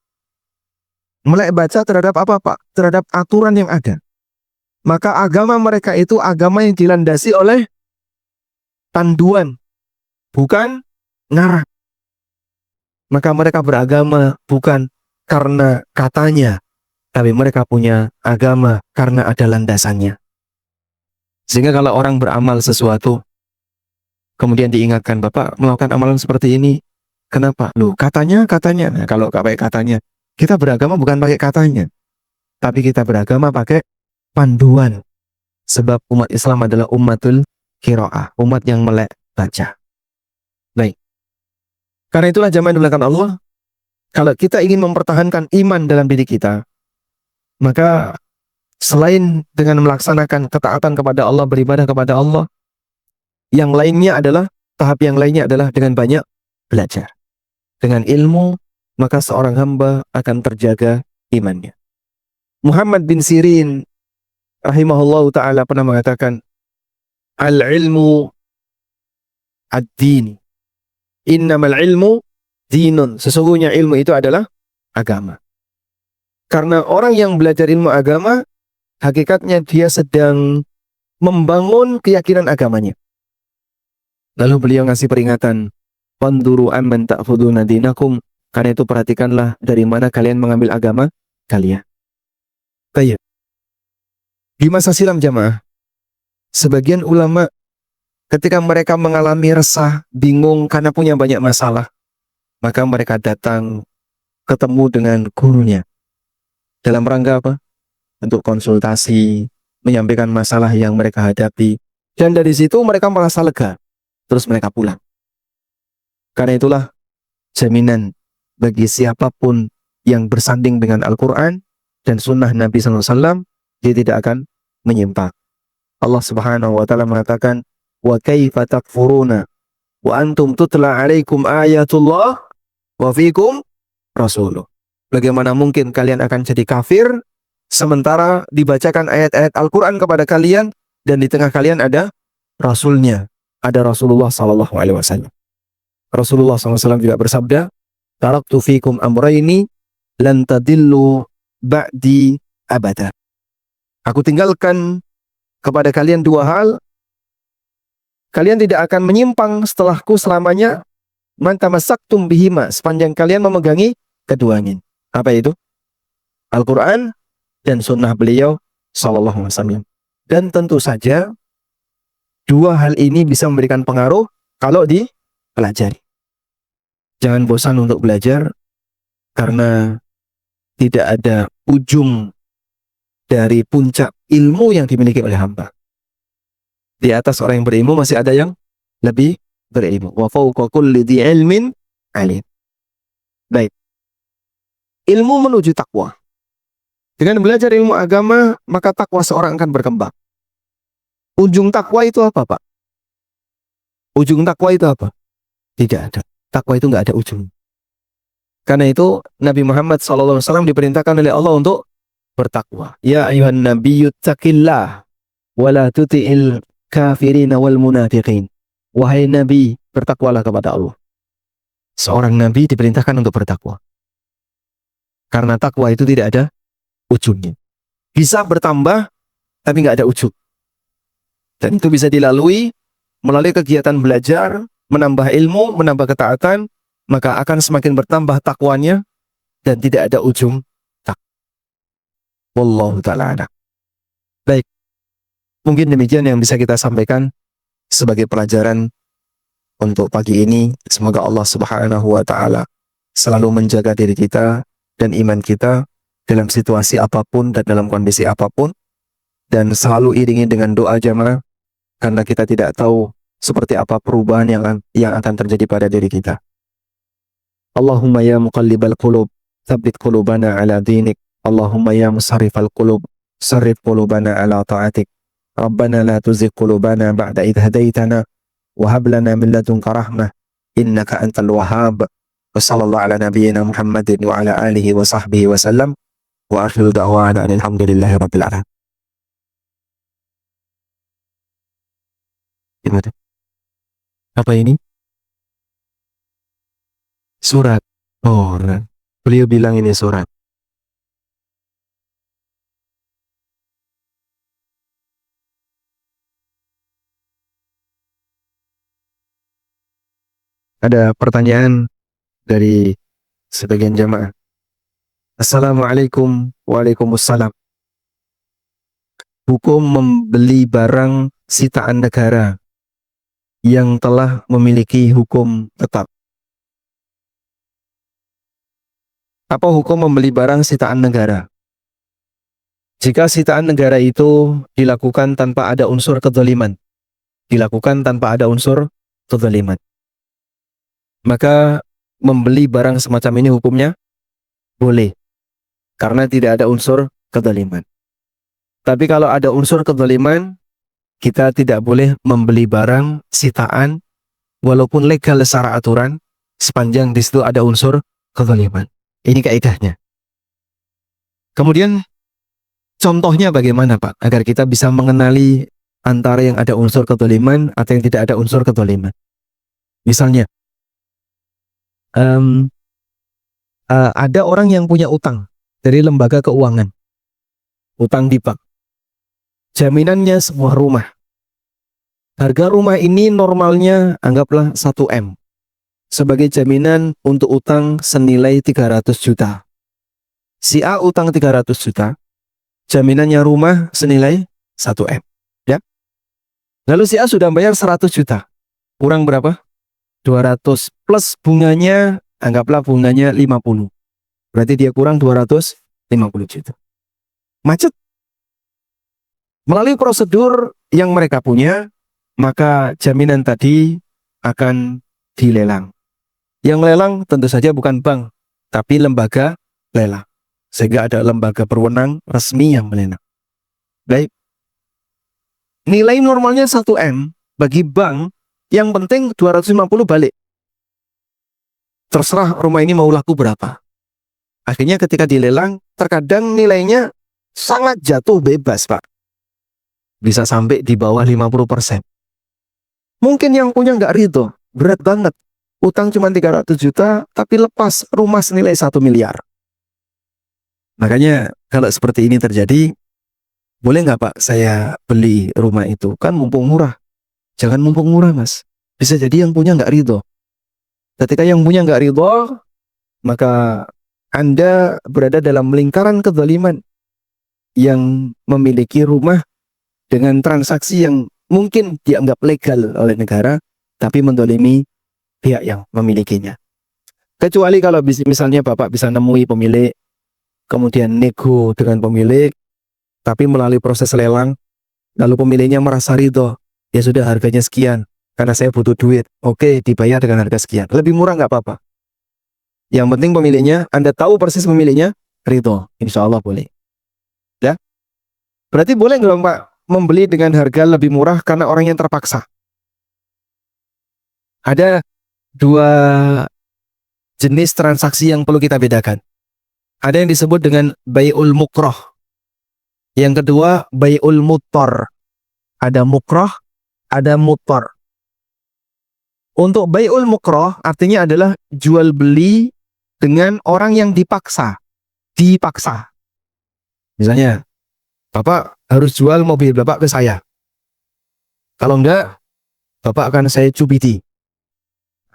Melek baca terhadap apa, Pak? Terhadap aturan yang ada. Maka agama mereka itu agama yang dilandasi oleh panduan, bukan ngarang. Maka mereka beragama bukan karena katanya, tapi mereka punya agama karena ada landasannya. Sehingga kalau orang beramal sesuatu, kemudian diingatkan, Bapak melakukan amalan seperti ini, kenapa? Loh, katanya. Nah, kalau nggak pakai katanya, kita beragama bukan pakai katanya, tapi kita beragama pakai panduan. Sebab umat Islam adalah ummatul qiraah, umat yang melek baca. Baik. Karena itulah jamaah dimulakan Allah, kalau kita ingin mempertahankan iman dalam diri kita, maka selain dengan melaksanakan ketaatan kepada Allah, beribadah kepada Allah, yang lainnya adalah, tahap yang lainnya adalah dengan banyak belajar. Dengan ilmu, maka seorang hamba akan terjaga imannya. Muhammad bin Sirin rahimahullahu ta'ala pernah mengatakan, Al-ilmu ad-din. Innamal ilmu dinun. Sesungguhnya ilmu itu adalah agama. Karena orang yang belajar ilmu agama, hakikatnya dia sedang membangun keyakinan agamanya. Lalu beliau ngasih peringatan, Wanduru amman ta'khuduna dinakum. Karena itu perhatikanlah dari mana kalian mengambil agama kalian. Baik. Di masa silam jamaah, sebagian ulama ketika mereka mengalami resah, bingung karena punya banyak masalah, maka mereka datang ketemu dengan gurunya. Dalam rangka apa? Untuk konsultasi, menyampaikan masalah yang mereka hadapi. Dan dari situ mereka merasa lega. Terus mereka pulang. Karena itulah jaminan bagi siapapun yang bersanding dengan Al-Quran dan sunnah Nabi SAW, dia tidak akan menyimpang. Allah Subhanahu wa Ta'ala mengatakan, wa kaifa takfuruna wa antum tutla alaikum ayatullah wa fikum rasuluh. Bagaimana mungkin kalian akan jadi kafir sementara dibacakan ayat-ayat Al-Quran kepada kalian dan di tengah kalian ada rasulnya, ada Rasulullah SAW. Rasulullah SAW juga bersabda, taraktu fikum amrayni lan tadillu ba'di abada. Aku tinggalkan kepada kalian 2 hal, kalian tidak akan menyimpang setelahku selamanya, man tamassaktum bihima, sepanjang kalian memegangi keduanya. Apa itu? Al-Quran dan sunnah beliau sallallahu alaihi wasallam. Dan tentu saja 2 hal ini bisa memberikan pengaruh kalau dipelajari. Jangan bosan untuk belajar, karena tidak ada ujung dari puncak ilmu yang dimiliki oleh hamba. Di atas orang yang berilmu masih ada yang lebih berilmu. Wa fawqa kulli dhi ilmin alim. Baik. Ilmu menuju takwa. Dengan belajar ilmu agama, maka takwa seorang akan berkembang. Ujung takwa itu apa, Pak? Ujung takwa itu apa? Tidak ada. Takwa itu nggak ada ujung. Karena itu Nabi Muhammad SAW diperintahkan oleh Allah untuk bertakwa. Ya ayuhan nabiyyu taqillah wa la tuti'il kafirina wal munafiqin. Wahai Nabi, bertakwalah kepada Allah. Seorang Nabi diperintahkan untuk bertakwa. Karena takwa itu tidak ada ujungnya. Bisa bertambah, tapi nggak ada ujung. Dan itu bisa dilalui melalui kegiatan belajar, menambah ilmu, menambah ketaatan, maka akan semakin bertambah takwanya dan tidak ada ujung tak. Wallahu ta'ala a'lam. Baik, mungkin demikian yang bisa kita sampaikan sebagai pelajaran untuk pagi ini. Semoga Allah Subhanahu wa ta'ala selalu menjaga diri kita dan iman kita dalam situasi apapun dan dalam kondisi apapun, dan selalu iringi dengan doa jamaah, karena kita tidak tahu seperti apa perubahan yang akan terjadi pada diri kita. Allahumma ya muqallibal qulub, tsabbit qulubana ala dinik. Allahumma ya musarrifal qulub, sarrif qulubana ala ta'atik. Rabbana la tuzigh qulubana ba'da idh hadaitana wa hab lana min ladunka rahmah innaka antal wahhab. Wa sallallahu ala nabiyyina Muhammadin wa ala alihi wa sahbihi wa sallam. Wa akhiru da'wana alhamdulillahi rabbil alamin. Gimana? Apa ini? Surat. Oh, beliau bilang ini surat. Ada pertanyaan dari sebagian jamaah. Assalamualaikum. Waalaikumsalam. Hukum membeli barang sitaan negara yang telah memiliki hukum tetap. Apa hukum membeli barang sitaan negara? Jika sitaan negara itu dilakukan tanpa ada unsur kezaliman, maka membeli barang semacam ini hukumnya boleh, karena tidak ada unsur kezaliman. Tapi kalau ada unsur kezaliman, kita tidak boleh membeli barang sitaan walaupun legal secara aturan, sepanjang di situ ada unsur kezaliman. Ini kaidahnya. Kemudian contohnya bagaimana, Pak, agar kita bisa mengenali antara yang ada unsur kezaliman atau yang tidak ada unsur kezaliman. Misalnya, ada orang yang punya utang dari lembaga keuangan, utang di bank. Jaminannya sebuah rumah. Harga rumah ini normalnya anggaplah 1 M. Sebagai jaminan untuk utang senilai 300 juta. Si A utang 300 juta. Jaminannya rumah senilai 1 M. Ya. Lalu si A sudah bayar 100 juta. Kurang berapa? 200 plus bunganya, anggaplah bunganya 50. Berarti dia kurang 250 juta. Macet. Melalui prosedur yang mereka punya, maka jaminan tadi akan dilelang. Yang lelang tentu saja bukan bank, tapi lembaga lelang. Sehingga ada lembaga berwenang resmi yang melelang. Baik. Nilai normalnya 1 M bagi bank, yang penting 250 balik. Terserah rumah ini mau laku berapa. Akhirnya ketika dilelang, terkadang nilainya sangat jatuh bebas, Pak. Bisa sampai di bawah 50%. Mungkin yang punya nggak ridho, berat banget. Utang cuma 300 juta, tapi lepas rumah senilai 1 miliar. Makanya kalau seperti ini terjadi, boleh nggak, Pak, saya beli rumah itu? Kan mumpung murah. Jangan mumpung murah, Mas. Bisa jadi yang punya nggak ridho. Ketika yang punya nggak ridho, maka Anda berada dalam lingkaran kezaliman yang memiliki rumah dengan transaksi yang mungkin dianggap legal oleh negara, tapi mendolimi pihak yang memilikinya. Kecuali kalau misalnya Bapak bisa nemui pemilik, kemudian nego dengan pemilik, tapi melalui proses lelang, lalu pemiliknya merasa ridho, ya sudah harganya sekian, karena saya butuh duit, oke, dibayar dengan harga sekian. Lebih murah nggak apa-apa. Yang penting pemiliknya, Anda tahu persis pemiliknya, ridho, insya Allah boleh. Berarti boleh nggak Pak membeli dengan harga lebih murah karena orang yang terpaksa? Ada dua jenis transaksi yang perlu kita bedakan. Ada yang disebut dengan bai'ul mukroh. Yang kedua bai'ul muttor. Ada mukroh, ada muttor. Untuk bai'ul mukroh artinya adalah jual beli dengan orang yang dipaksa. Dipaksa. Misalnya, Bapak harus jual mobil Bapak ke saya. Kalau enggak, Bapak akan saya cubiti.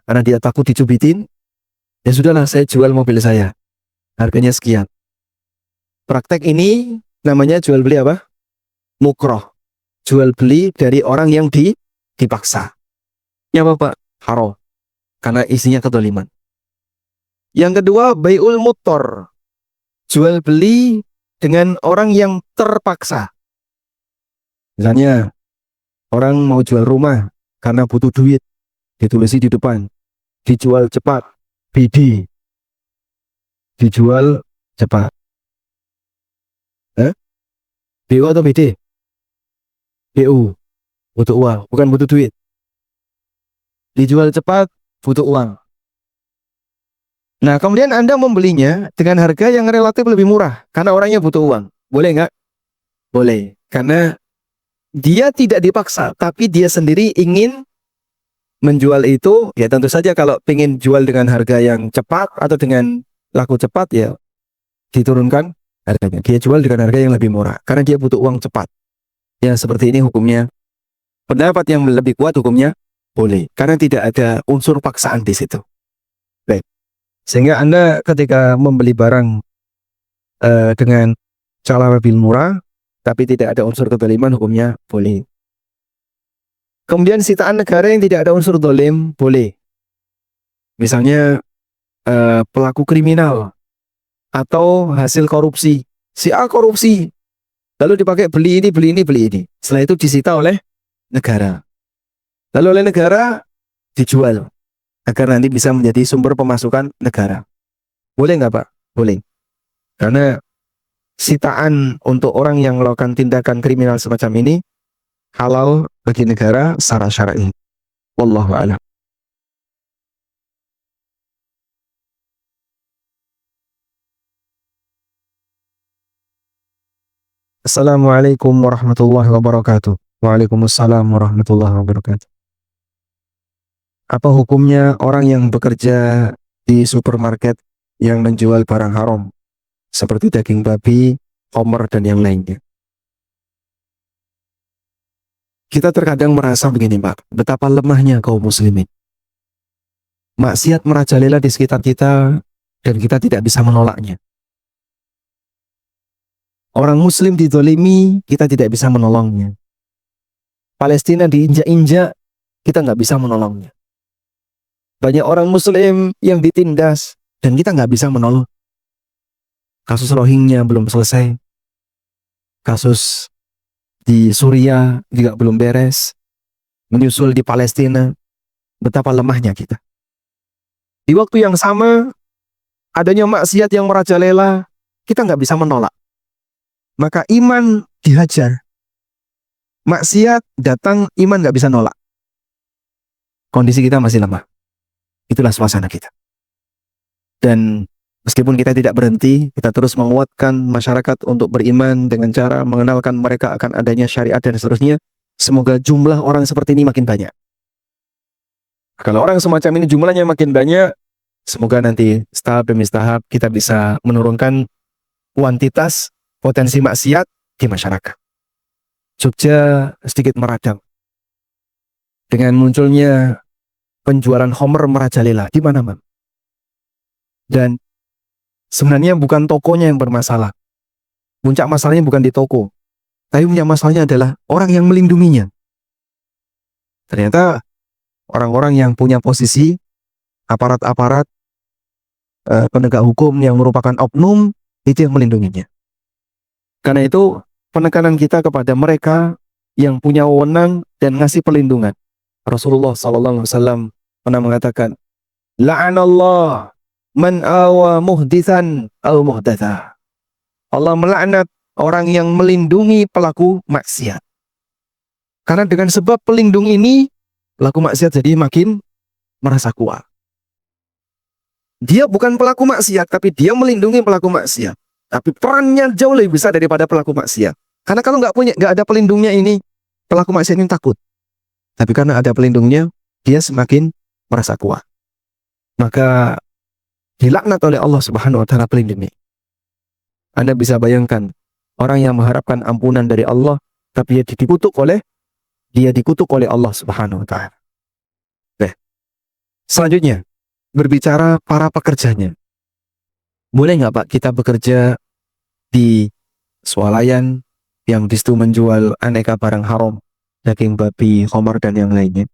Karena dia takut dicubitin, ya sudahlah saya jual mobil saya. Harganya sekian. Praktek ini namanya jual beli apa? Mukroh. Jual beli dari orang yang dipaksa. Ya Bapak, haram. Karena isinya kedoliman. Yang kedua, bai'ul muttor. Jual beli dengan orang yang terpaksa. Misalnya, orang mau jual rumah karena butuh duit. Ditulisi di depan. Dijual cepat. BD. Dijual cepat. BU atau BD? BU. Butuh uang, bukan butuh duit. Dijual cepat, butuh uang. Nah, kemudian Anda membelinya dengan harga yang relatif lebih murah karena orangnya butuh uang. Boleh nggak? Boleh. Karena dia tidak dipaksa, tapi dia sendiri ingin menjual itu. Ya tentu saja kalau ingin jual dengan harga yang cepat atau dengan laku cepat, ya diturunkan harganya. Dia jual dengan harga yang lebih murah karena dia butuh uang cepat. Ya seperti ini hukumnya. Pendapat yang lebih kuat hukumnya boleh karena tidak ada unsur paksaan di situ. Baik. Sehingga Anda ketika membeli barang dengan cara lebih murah tapi tidak ada unsur kezaliman, hukumnya boleh. Kemudian sitaan negara yang tidak ada unsur zalim boleh. Misalnya pelaku kriminal atau hasil korupsi. Si A korupsi, lalu dipakai beli ini, beli ini, beli ini. Setelah itu disita oleh negara. Lalu oleh negara dijual agar nanti bisa menjadi sumber pemasukan negara. Boleh nggak Pak? Boleh. Karena sitaan untuk orang yang melakukan tindakan kriminal semacam ini halal bagi negara secara syar'i. Wallahu a'lam. Assalamualaikum warahmatullahi wabarakatuh. Waalaikumsalam warahmatullahi wabarakatuh. Apa hukumnya orang yang bekerja di supermarket yang menjual barang haram seperti daging babi, homer dan yang lainnya? Kita terkadang merasa begini Pak, betapa lemahnya kaum muslimin. Maksiat merajalela di sekitar kita dan kita tidak bisa menolaknya. Orang muslim dizalimi, kita tidak bisa menolongnya. Palestina diinjak-injak, kita nggak bisa menolongnya. Banyak orang muslim yang ditindas dan kita nggak bisa menolong. Kasus Rohingya belum selesai. Kasus di Suriah juga belum beres. Menyusul di Palestina. Betapa lemahnya kita. Di waktu yang sama, adanya maksiat yang merajalela, kita nggak bisa menolak. Maka iman dihajar. Maksiat datang, iman nggak bisa nolak. Kondisi kita masih lemah. Itulah suasana kita. Dan meskipun kita tidak berhenti, kita terus menguatkan masyarakat untuk beriman dengan cara mengenalkan mereka akan adanya syariat dan seterusnya. Semoga jumlah orang seperti ini makin banyak. Kalau orang semacam ini jumlahnya makin banyak, semoga nanti tahap demi tahap kita bisa menurunkan kuantitas potensi maksiat di masyarakat. Jogja sedikit meradang dengan munculnya penjualan homer merajalela di mana-mana. Dan sebenarnya bukan tokonya yang bermasalah. Puncak masalahnya bukan di toko. Tapi puncak masalahnya adalah orang yang melindunginya. Ternyata orang-orang yang punya posisi, aparat-aparat penegak hukum yang merupakan oknum, itu yang melindunginya. Karena itu penekanan kita kepada mereka yang punya wewenang dan ngasih perlindungan. Rasulullah SAW pernah mengatakan, la'anallah man awa muhdithan al muhdatha. Allah melaknat orang yang melindungi pelaku maksiat. Karena dengan sebab pelindung ini, pelaku maksiat jadi makin merasa kuat. Dia bukan pelaku maksiat, tapi dia melindungi pelaku maksiat. Tapi perannya jauh lebih besar daripada pelaku maksiat. Karena kalau nggak ada pelindungnya ini, pelaku maksiat ini takut. Tapi karena ada pelindungnya, dia semakin merasa kuat. Maka dilaknat oleh Allah Subhanahu wa taala pelindung ini. Anda bisa bayangkan orang yang mengharapkan ampunan dari Allah, tapi dia dikutuk oleh Allah Subhanahu wa taala. Selanjutnya, berbicara para pekerjanya. Boleh nggak Pak kita bekerja di swalayan yang di situ menjual aneka barang haram, daging babi, khamar dan yang lainnya?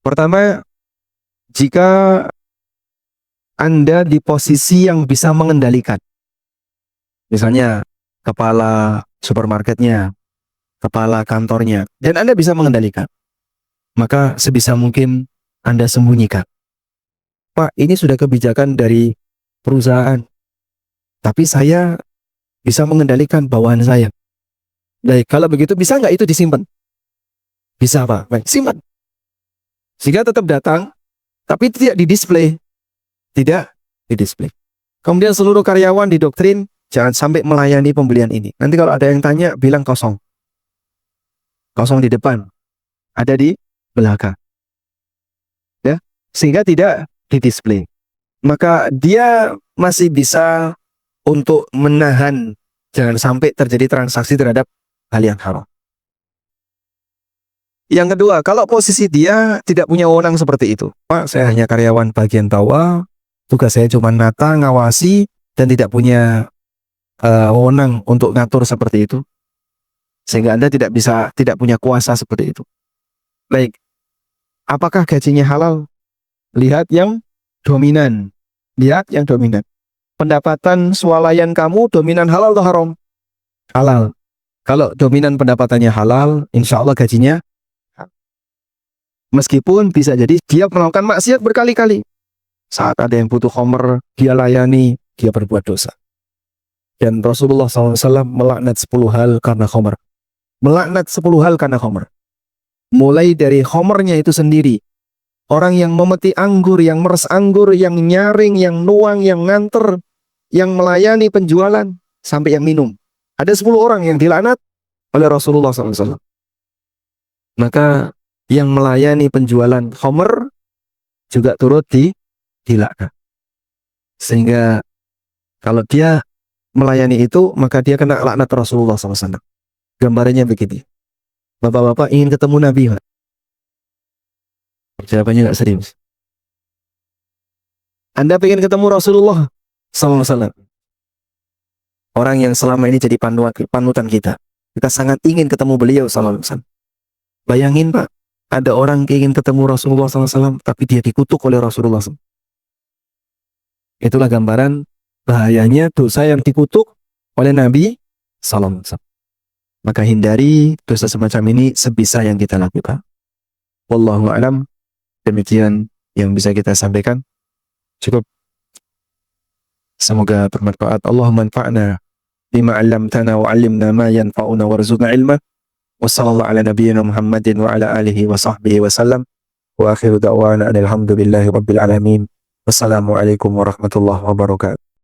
Pertama, jika Anda di posisi yang bisa mengendalikan, misalnya kepala supermarketnya, kepala kantornya, dan Anda bisa mengendalikan, maka sebisa mungkin Anda sembunyikan. Pak, ini sudah kebijakan dari perusahaan, tapi saya bisa mengendalikan bawahan saya. Baik, kalau begitu bisa nggak itu disimpan? Bisa Pak, baik, simpan. Sehingga tetap datang, tapi tidak didisplay. Tidak didisplay. Kemudian seluruh karyawan didoktrin, jangan sampai melayani pembelian ini. Nanti kalau ada yang tanya, bilang kosong. Kosong di depan, ada di belakang. Ya, sehingga tidak didisplay. Maka dia masih bisa untuk menahan jangan sampai terjadi transaksi terhadap hal yang haram. Yang kedua, kalau posisi dia tidak punya wewenang seperti itu, Pak, saya hanya karyawan bagian bawah, tugas saya cuma nata, ngawasi, dan tidak punya wewenang untuk ngatur seperti itu, sehingga Anda tidak punya kuasa seperti itu. Baik, apakah gajinya halal? Lihat yang dominan. Lihat yang dominan. Pendapatan swalayan kamu dominan halal atau haram? Halal. Kalau dominan pendapatannya halal, insya Allah gajinya, meskipun bisa jadi dia melakukan maksiat berkali-kali. Saat ada yang butuh khamr, dia layani, dia berbuat dosa. Dan Rasulullah SAW melaknat 10 hal karena khamr. Melaknat 10 hal karena khamr. Mulai dari khamrnya itu sendiri. Orang yang memetik anggur, yang meres anggur, yang nyaring, yang nuang, yang nganter, yang melayani penjualan, sampai yang minum. Ada 10 orang yang dilaknat oleh Rasulullah SAW. Maka yang melayani penjualan khamr juga turut dilaknat. Sehingga kalau dia melayani itu, maka dia kena laknat Rasulullah SAW. Gambarannya begini. Bapak-bapak ingin ketemu Nabi, Pak? Jawabannya nggak serius. Anda ingin ketemu Rasulullah SAW, orang yang selama ini jadi panutan kita. Kita sangat ingin ketemu beliau SAW. Bayangin Pak, ada orang ingin ketemu Rasulullah SAW, tapi dia dikutuk oleh Rasulullah SAW. Itulah gambaran bahayanya dosa yang dikutuk oleh Nabi SAW. Maka hindari dosa semacam ini sebisa yang kita lakukan. Wallahu a'lam. Demikian yang bisa kita sampaikan. Cukup. Semoga bermanfaat. Allahumma anfa'na bima 'allamtana wa 'allimna ma yanfa'una warzuqna ilma. Wassallallahu ala nabiyyina Muhammadin wa ala alihi wa sahbihi wa sallam. Wa akhiru da'wana alhamdulillahi rabbil alamin. Wassalamualaikum warahmatullahi wabarakatuh.